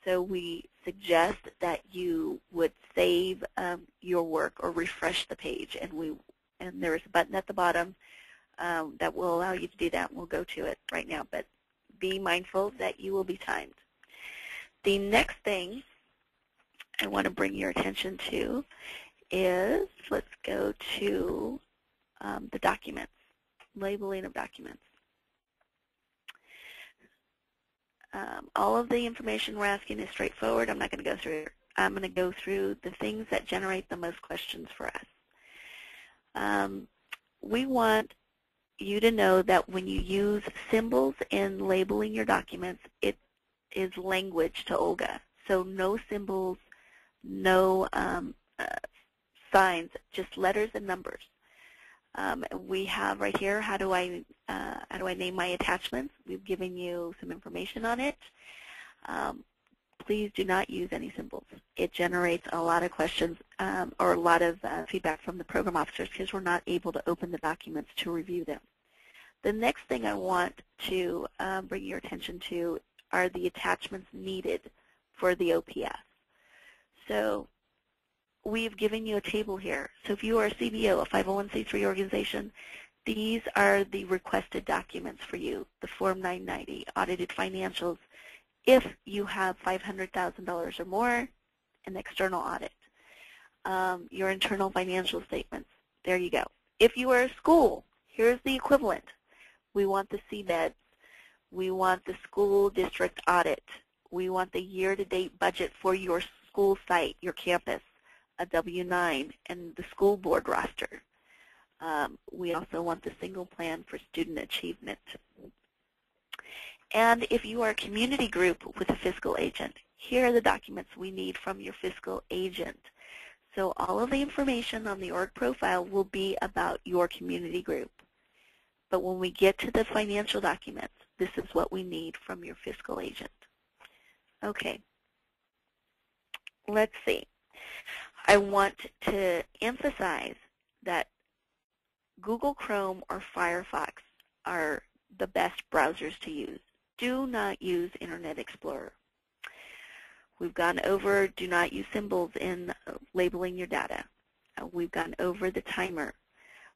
So we suggest that you would save your work or refresh the page, and there is a button at the bottom that will allow you to do that. We'll go to it right now, but be mindful that you will be timed. The next thing I want to bring your attention to is, let's go to the documents, labeling of documents. All of the information we're asking is straightforward. I'm not going to go through it. I'm going to go through the things that generate the most questions for us. We want you to know that when you use symbols in labeling your documents, it is language to Olga. So no symbols, no signs, just letters and numbers. We have right here, how do I name my attachments? We've given you some information on it. Please do not use any symbols. It generates a lot of questions or a lot of feedback from the program officers because we're not able to open the documents to review them. The next thing I want to bring your attention to are the attachments needed for the OPS. So we've given you a table here. So if you are a CBO, a 501c3 organization, these are the requested documents for you, the Form 990, audited financials, if you have $500,000 or more, an external audit. Your internal financial statements, there you go. If you are a school, here's the equivalent. We want the CBEDs. We want the school district audit. We want the year-to-date budget for your school site, your campus, a W-9, and the school board roster. We also want the single plan for student achievement. And if you are a community group with a fiscal agent, here are the documents we need from your fiscal agent. So all of the information on the org profile will be about your community group. But when we get to the financial documents, this is what we need from your fiscal agent. Okay. Let's see. I want to emphasize that Google Chrome or Firefox are the best browsers to use. Do not use Internet Explorer. We've gone over do not use symbols in labeling your data. We've gone over the timer.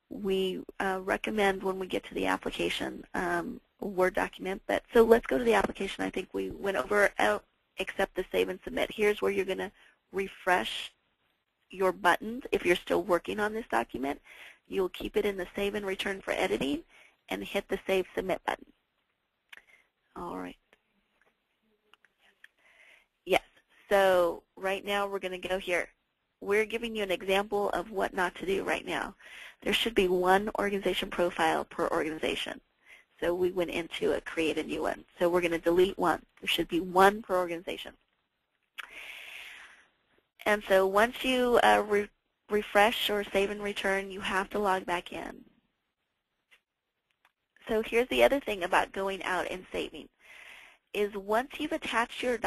We recommend when we get to the application a Word document. So let's go to the application. I think we went over except the save and submit. Here's where you're going to refresh your buttons. If you're still working on this document, you'll keep it in the save and return for editing and hit the save submit button. All right. Yes. So right now we're going to go here. We're giving you an example of what not to do right now. There should be one organization profile per organization. So we went into a create a new one. So we're going to delete one. There should be one per organization. And so once you refresh or save and return, you have to log back in. So here's the other thing about going out and saving, is once you've attached your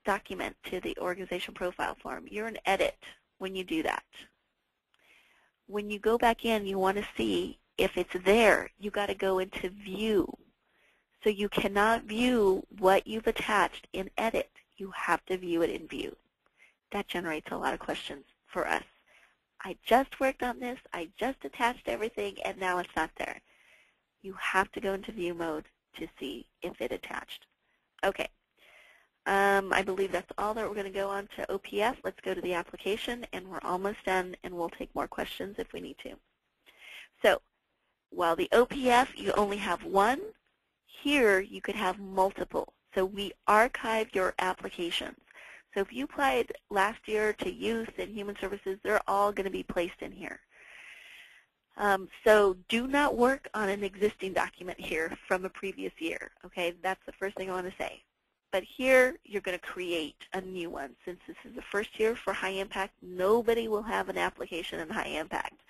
document to the organization profile form, you're in edit when you do that. When you go back in, you want to see if it's there. You got to go into view. So you cannot view what you've attached in edit. You have to view it in view. That generates a lot of questions for us. I just worked on this, I just attached everything, and now it's not there. You have to go into view mode to see if it attached. Okay. I believe that's all that we're going to go on to OPS. Let's go to the application, and we're almost done, and we'll take more questions if we need to. So while the OPS, you only have one, here you could have multiple. So we archive your applications. So if you applied last year to youth and human services, they're all going to be placed in here. So do not work on an existing document here from a previous year. Okay, that's the first thing I want to say. But here you're going to create a new one. Since this is the first year for high impact, nobody will have an application in high impact.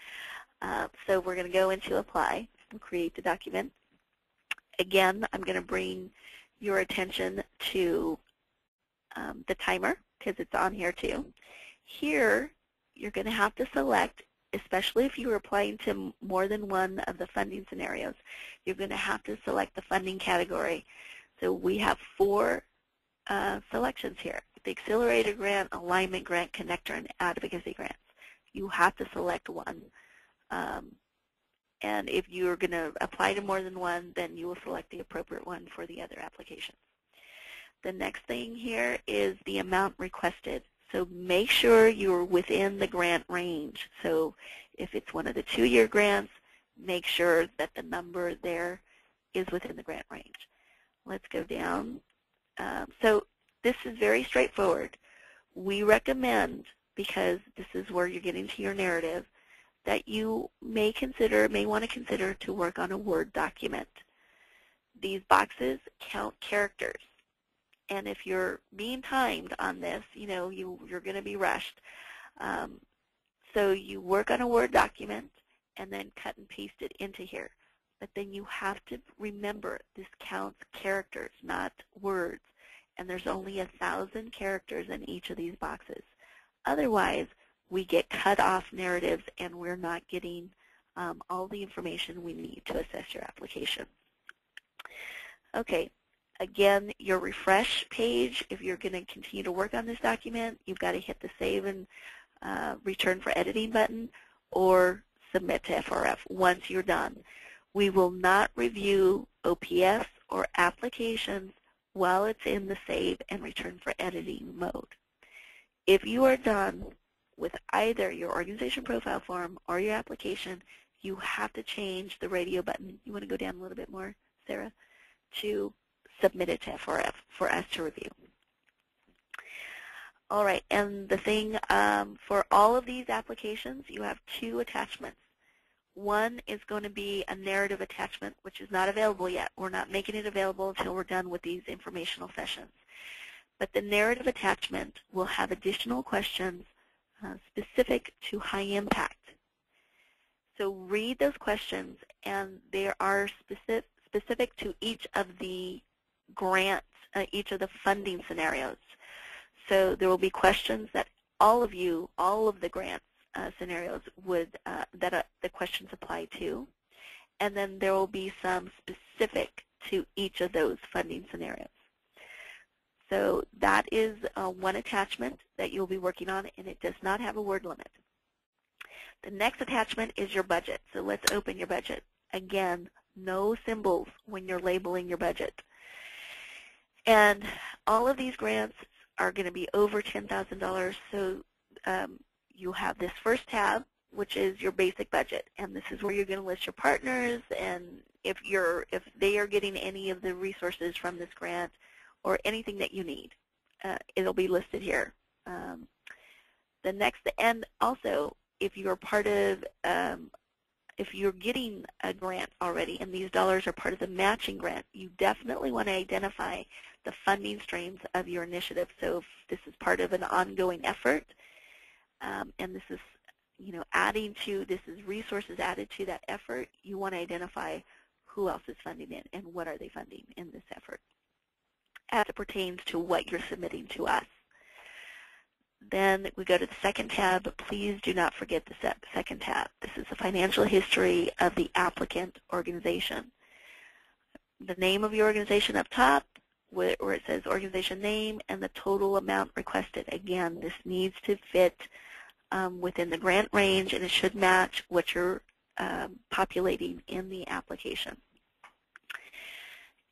So we're going to go into apply and create the document. Again, I'm going to bring your attention to the timer, because it's on here too. Here, you're going to have to select, especially if you're applying to more than one of the funding scenarios, you're going to have to select the funding category. So we have 4 selections here: the Accelerator Grant, Alignment Grant, Connector, and Advocacy Grants. You have to select one. And if you're going to apply to more than one, then you will select the appropriate one for the other applications. The next thing here is the amount requested. So make sure you're within the grant range. So if it's one of the 2-year grants, make sure that the number there is within the grant range. Let's go down. So this is very straightforward. We recommend, because this is where you're getting to your narrative, that you may want to consider to work on a Word document. These boxes count characters. And if you're being timed on this, you're going to be rushed. So you work on a Word document and then cut and paste it into here. But then you have to remember this counts characters, not words. And there's only 1,000 characters in each of these boxes. Otherwise, we get cut off narratives and we're not getting all the information we need to assess your application. Okay. Again, your refresh page, if you're going to continue to work on this document, you've got to hit the Save and Return for Editing button or Submit to FRF once you're done. We will not review OPS or applications while it's in the Save and Return for Editing mode. If you are done with either your organization profile form or your application, you have to change the radio button. You want to go down a little bit more, Sarah, to submit it to FRF for us to review. All right, and the thing for all of these applications, you have 2 attachments. One is going to be a narrative attachment, which is not available yet. We're not making it available until we're done with these informational sessions. But the narrative attachment will have additional questions specific to high impact. So read those questions, and they are specific to each of the grants, each of the funding scenarios. So there will be questions that all of the grants scenarios would, the questions apply to. And then there will be some specific to each of those funding scenarios. So that is one attachment that you'll be working on, and it does not have a word limit. The next attachment is your budget. So let's open your budget. Again, no symbols when you're labeling your budget. And all of these grants are going to be over $10,000. So you have this first tab, which is your basic budget, and this is where you're going to list your partners, and if they are getting any of the resources from this grant or anything that you need, it'll be listed here. The next, and also if you're part of, if you're getting a grant already and these dollars are part of the matching grant, you definitely want to identify the funding streams of your initiative. So if this is part of an ongoing effort, and this is, this is resources added to that effort, you want to identify who else is funding it and what are they funding in this effort as it pertains to what you're submitting to us. Then we go to the second tab. Please do not forget the second tab. This is the financial history of the applicant organization. The name of your organization up top, where it says organization name, and the total amount requested. Again, this needs to fit within the grant range, and it should match what you're populating in the application.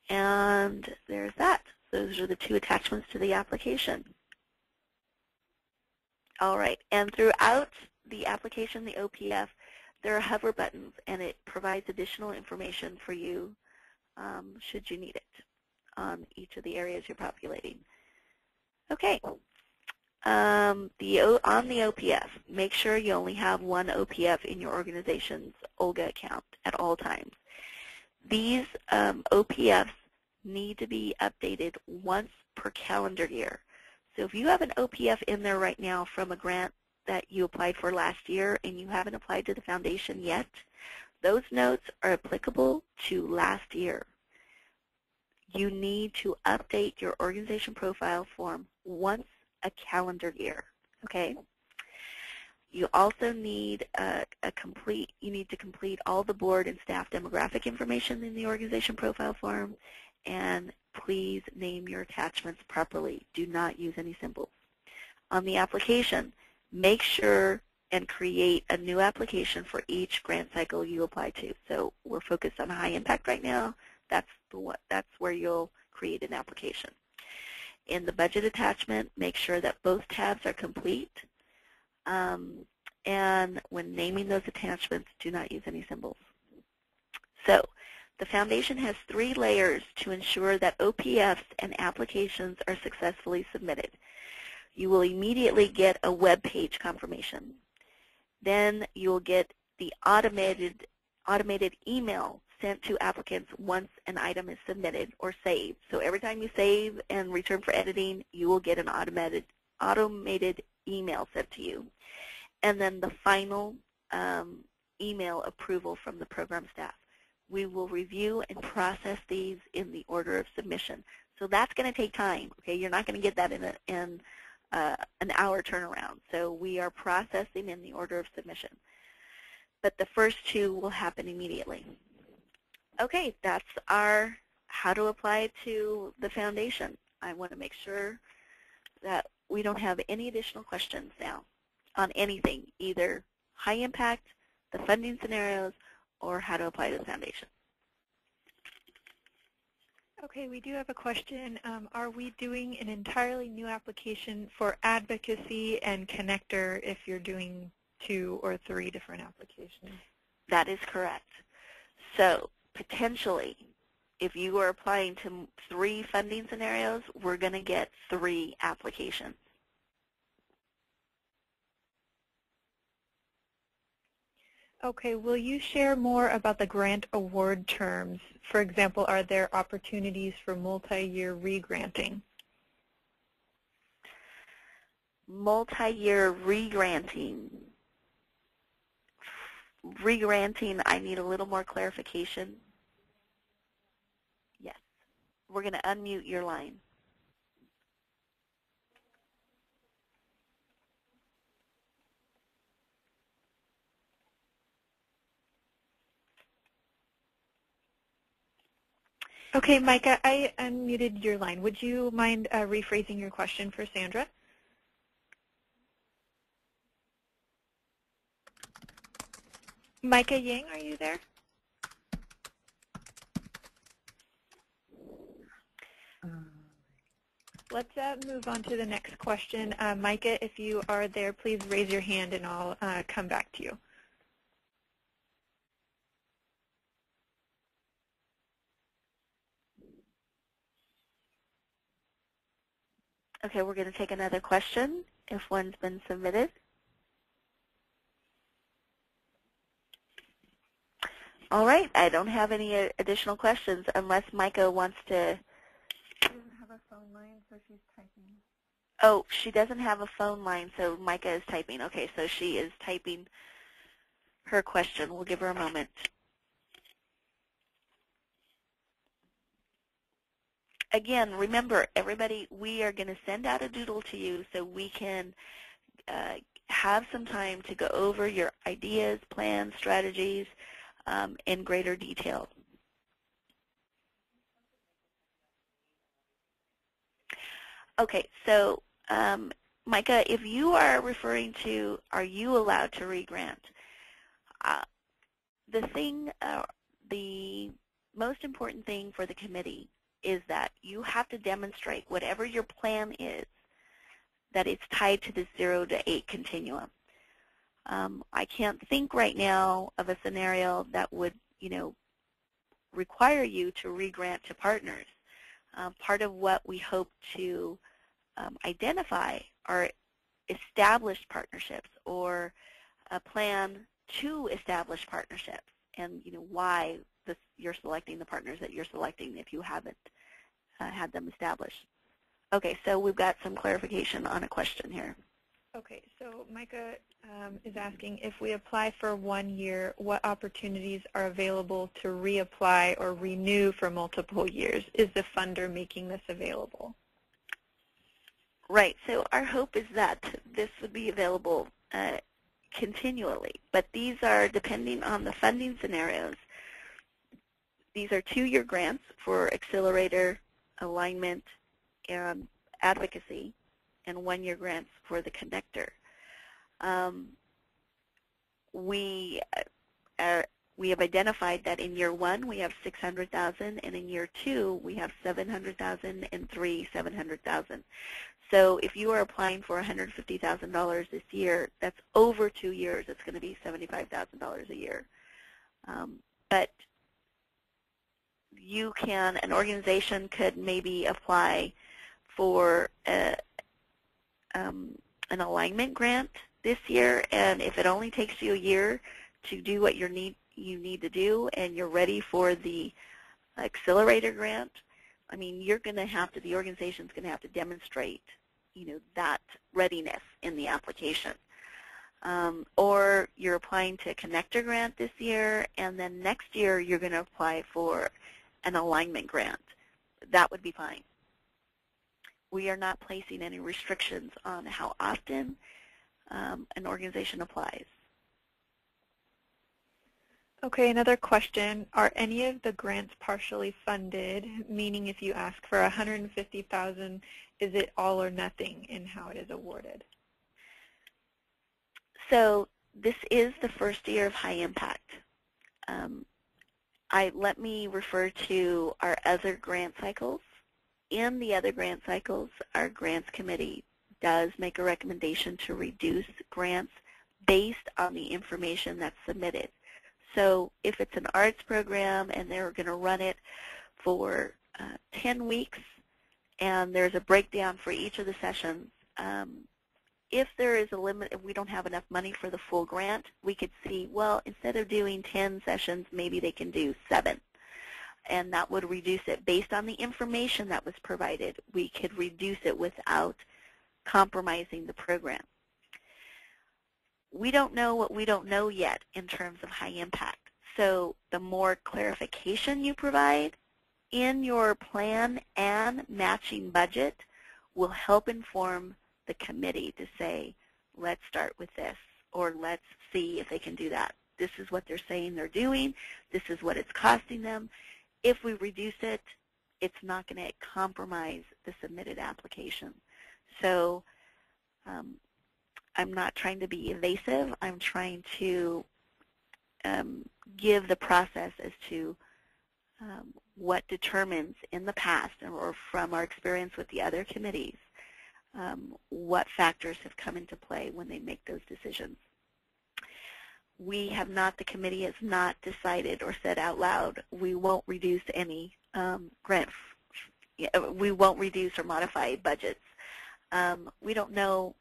And there's that. Those are the 2 attachments to the application. All right, and throughout the application, the OPF, there are hover buttons, and it provides additional information for you should you need it on each of the areas you're populating. Okay, on the OPF, make sure you only have one OPF in your organization's OLGA account at all times. These OPFs need to be updated once per calendar year. So if you have an OPF in there right now from a grant that you applied for last year and you haven't applied to the foundation yet, those notes are applicable to last year. you need to update your organization profile form once a calendar year, okay? You also need you need to complete all the board and staff demographic information in the organization profile form, and please name your attachments properly. Do not use any symbols. On the application, make sure and create a new application for each grant cycle you apply to. So we're focused on high impact right now. That's where you'll create an application. In the budget attachment, make sure that both tabs are complete. And when naming those attachments, do not use any symbols. So the foundation has 3 layers to ensure that OPFs and applications are successfully submitted. You will immediately get a web page confirmation. Then you will get the automated email sent to applicants once an item is submitted or saved. So every time you save and return for editing, you will get an automated email sent to you. And then the final email approval from the program staff. We will review and process these in the order of submission. So that's going to take time. Okay, you're not going to get that in an hour turnaround. So we are processing in the order of submission. But the first 2 will happen immediately. Okay, that's our how to apply to the foundation. I want to make sure that we don't have any additional questions now on anything, either high impact, the funding scenarios, or how to apply to the foundation. Okay, we do have a question. Are we doing an entirely new application for advocacy and connector if you're doing 2 or 3 different applications? That is correct. So potentially, if you are applying to 3 funding scenarios, we're going to get 3 applications. Okay, will you share more about the grant award terms? For example, are there opportunities for multi-year re-granting? Multi-year re-granting. Re-granting, I need a little more clarification. Yes. We're going to unmute your line. Okay, Micah, I unmuted your line. Would you mind rephrasing your question for Sandra? Micah Yang, are you there? Let's move on to the next question. Micah, if you are there, please raise your hand and I'll come back to you. Okay, we're going to take another question if one's been submitted. All right, I don't have any additional questions unless Micah wants to. She doesn't have a phone line, so she's typing. Oh, she doesn't have a phone line, so Micah is typing. Okay, so she is typing her question. We'll give her a moment. Again, remember, everybody, we are going to send out a doodle to you so we can have some time to go over your ideas, plans, strategies in greater detail. Okay, so Micah, if you are referring to, are you allowed to re-grant? The most important thing for the committee is that you have to demonstrate whatever your plan is, that it's tied to the 0 to 8 continuum. I can't think right now of a scenario that would, require you to re-grant to partners. Part of what we hope to identify are established partnerships or a plan to establish partnerships, and why you're selecting the partners that you're selecting if you haven't had them established. Okay, so we've got some clarification on a question here. Okay, so Micah is asking, if we apply for 1 year, what opportunities are available to reapply or renew for multiple years? Is the funder making this available? Right. So our hope is that this would be available continually, but these are depending on the funding scenarios. These are 2-year grants for accelerator, alignment, and advocacy, and 1-year grants for the connector. We have identified that in year 1 we have $600,000, and in year 2 we have $700,000, and 3 $700,000. So if you are applying for $150,000 this year, that's over 2 years. It's going to be $75,000 a year. But you can, an organization could maybe apply for an alignment grant this year, and if it only takes you a year to do what you need to do, and you're ready for the accelerator grant, I mean, you're going to have to, the organization's going to have to demonstrate, that readiness in the application. Or you're applying to a connector grant this year, and then next year you're going to apply for an alignment grant. That would be fine. We are not placing any restrictions on how often an organization applies. Okay, another question. Are any of the grants partially funded, meaning if you ask for $150,000, is it all or nothing in how it is awarded? So this is the first year of high impact. Let me refer to our other grant cycles. In the other grant cycles, our grants committee does make a recommendation to reduce grants based on the information that's submitted. So if it's an arts program and they're going to run it for 10 weeks and there's a breakdown for each of the sessions, if there is a limit, if we don't have enough money for the full grant, we could see, well, instead of doing 10 sessions, maybe they can do 7. And that would reduce it based on the information that was provided. We could reduce it without compromising the program. We don't know what we don't know yet in terms of high impact. So the more clarification you provide in your plan and matching budget will help inform the committee to say, let's start with this, or let's see if they can do that. This is what they're saying they're doing. This is what it's costing them. If we reduce it, it's not going to compromise the submitted application. So I'm not trying to be evasive. I'm trying to give the process as to what determines in the past, or from our experience with the other committees, what factors have come into play when they make those decisions. We have not, the committee has not decided or said out loud, we won't reduce any grant, we won't reduce or modify budgets. We don't know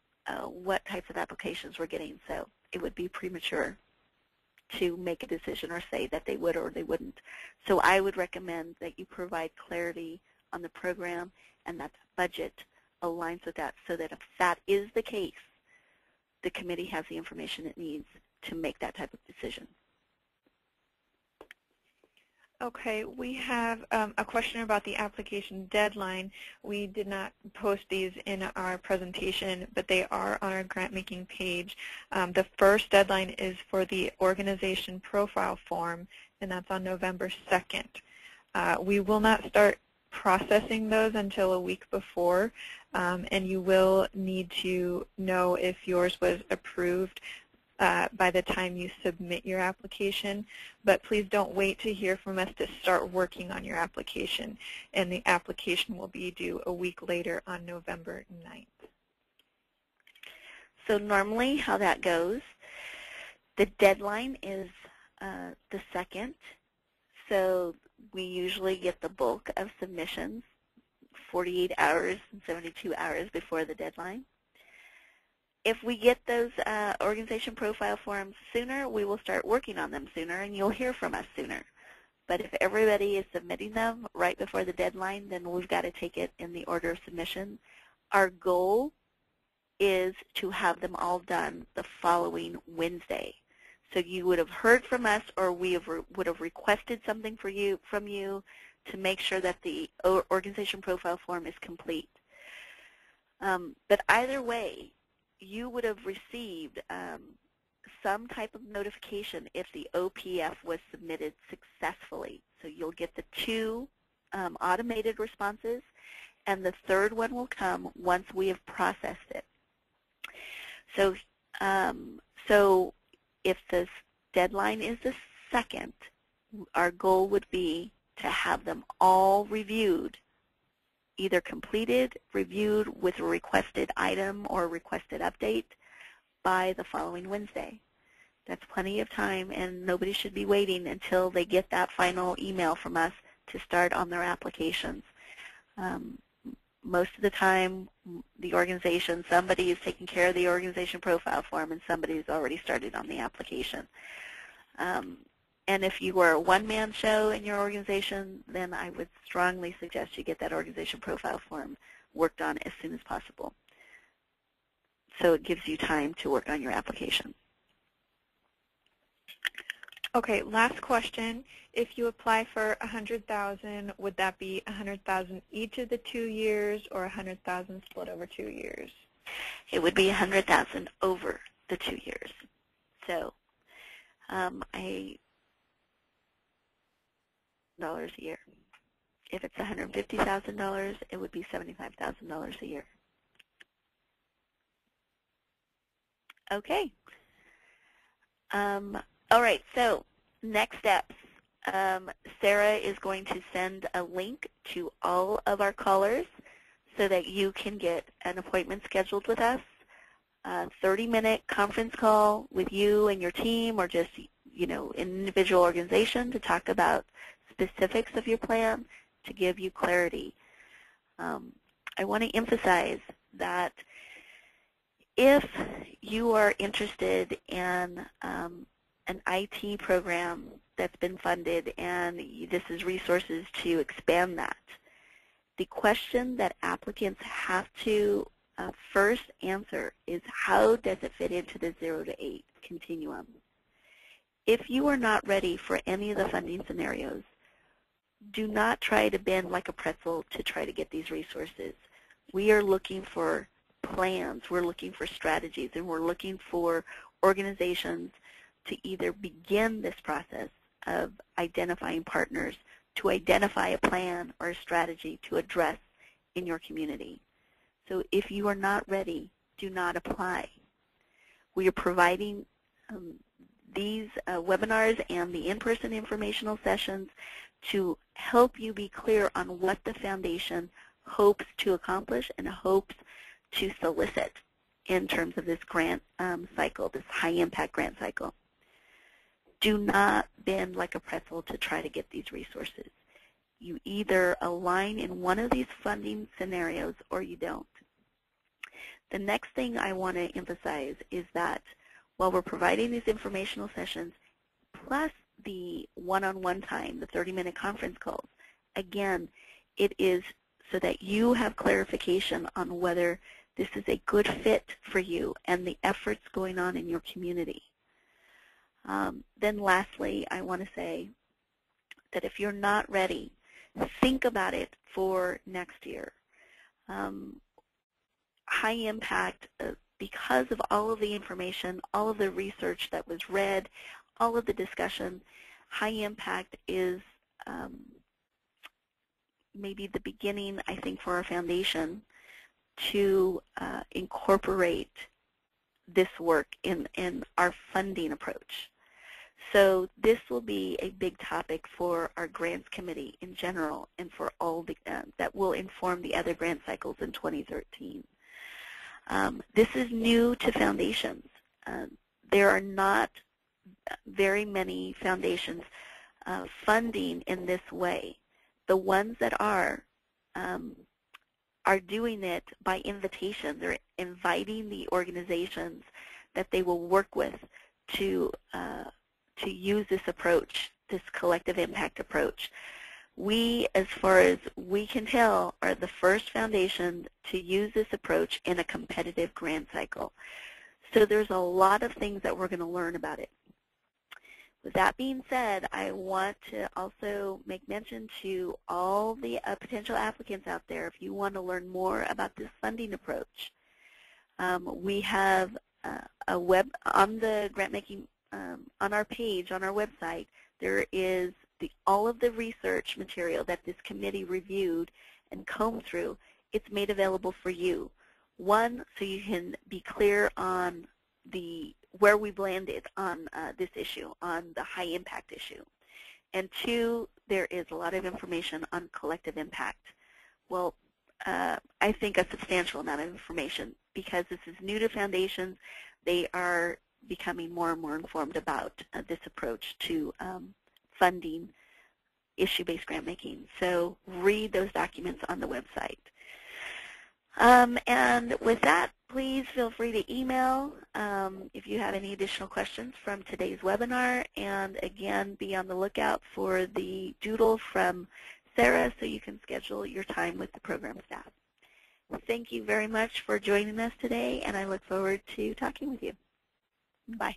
what types of applications we're getting, so it would be premature to make a decision or say that they would or they wouldn't. So I would recommend that you provide clarity on the program and that the budget aligns with that, so that if that is the case, the committee has the information it needs to make that type of decision. Okay, we have a question about the application deadline. We did not post these in our presentation, but they are on our grant making page. The first deadline is for the organization profile form, and that's on November 2nd. We will not start processing those until a week before, and you will need to know if yours was approved by the time you submit your application, but please don't wait to hear from us to start working on your application, and the application will be due a week later on November 9th. So normally how that goes, the deadline is the 2nd, so we usually get the bulk of submissions 48 hours and 72 hours before the deadline. If we get those organization profile forms sooner, we will start working on them sooner, and you'll hear from us sooner. But if everybody is submitting them right before the deadline, then we've got to take it in the order of submission. Our goal is to have them all done the following Wednesday. So you would have heard from us, or we would have requested something from you to make sure that the organization profile form is complete. But either way, you would have received some type of notification if the OPF was submitted successfully. So you'll get the 2 automated responses, and the 3rd one will come once we have processed it. So, so if the deadline is the 2nd, our goal would be to have them all reviewed, either completed, reviewed with a requested item or requested update by the following Wednesday. That's plenty of time, and nobody should be waiting until they get that final email from us to start on their applications. Most of the time, the organization, somebody is taking care of the organization profile form, and somebody's already started on the application. And if you were a one-man show in your organization, then I would strongly suggest you get that organization profile form worked on as soon as possible. So it gives you time to work on your application. Okay, last question. If you apply for $100,000, would that be $100,000 each of the 2 years, or $100,000 split over 2 years? It would be $100,000 over the 2 years. So dollars a year. If it's $150,000, it would be $75,000 a year. Okay. All right, so next steps. Sarah is going to send a link to all of our callers so that you can get an appointment scheduled with us, a 30-minute conference call with you and your team, or just, you know, an individual organization to talk about specifics of your plan to give you clarity. I want to emphasize that if you are interested in an IT program that's been funded and this is resources to expand that, the question that applicants have to first answer is, how does it fit into the 0 to 8 continuum? If you are not ready for any of the funding scenarios, do not try to bend like a pretzel to try to get these resources. We are looking for plans, we're looking for strategies, and we're looking for organizations to either begin this process of identifying partners, to identify a plan or a strategy to address in your community. So if you are not ready, do not apply. We are providing these webinars and the in-person informational sessions to help you be clear on what the foundation hopes to accomplish and hopes to solicit in terms of this grant cycle, this high-impact grant cycle. Do not bend like a pretzel to try to get these resources. You either align in one of these funding scenarios or you don't. The next thing I want to emphasize is that while we're providing these informational sessions, plus the one-on-one time, the 30-minute conference calls, again, it is so that you have clarification on whether this is a good fit for you and the efforts going on in your community. Then lastly, I want to say that if you're not ready, think about it for next year. High impact, because of all of the information, all of the research that was read, all of the discussion, high impact is maybe the beginning, I think, for our foundation to incorporate this work in our funding approach. So this will be a big topic for our grants committee in general and for all the, that will inform the other grant cycles in 2013. This is new to foundations. There are not very many foundations funding in this way. The ones that are doing it by invitation. They're inviting the organizations that they will work with to use this approach, this collective impact approach. We, as far as we can tell, are the first foundation to use this approach in a competitive grant cycle. So there's a lot of things that we're going to learn about it. With that being said, I want to also make mention to all the potential applicants out there, if you want to learn more about this funding approach, we have a web on the grant making on our page on our website. There is all of the research material that this committee reviewed and combed through. It's made available for you. One, so you can be clear on where we've landed on this issue, on the high impact issue. And two, there is a lot of information on collective impact. Well, I think a substantial amount of information, because this is new to foundations. They are becoming more and more informed about this approach to funding issue-based grant making. So read those documents on the website. And with that, please feel free to email if you have any additional questions from today's webinar. And again, be on the lookout for the doodle from Sarah so you can schedule your time with the program staff. Thank you very much for joining us today, and I look forward to talking with you. Bye.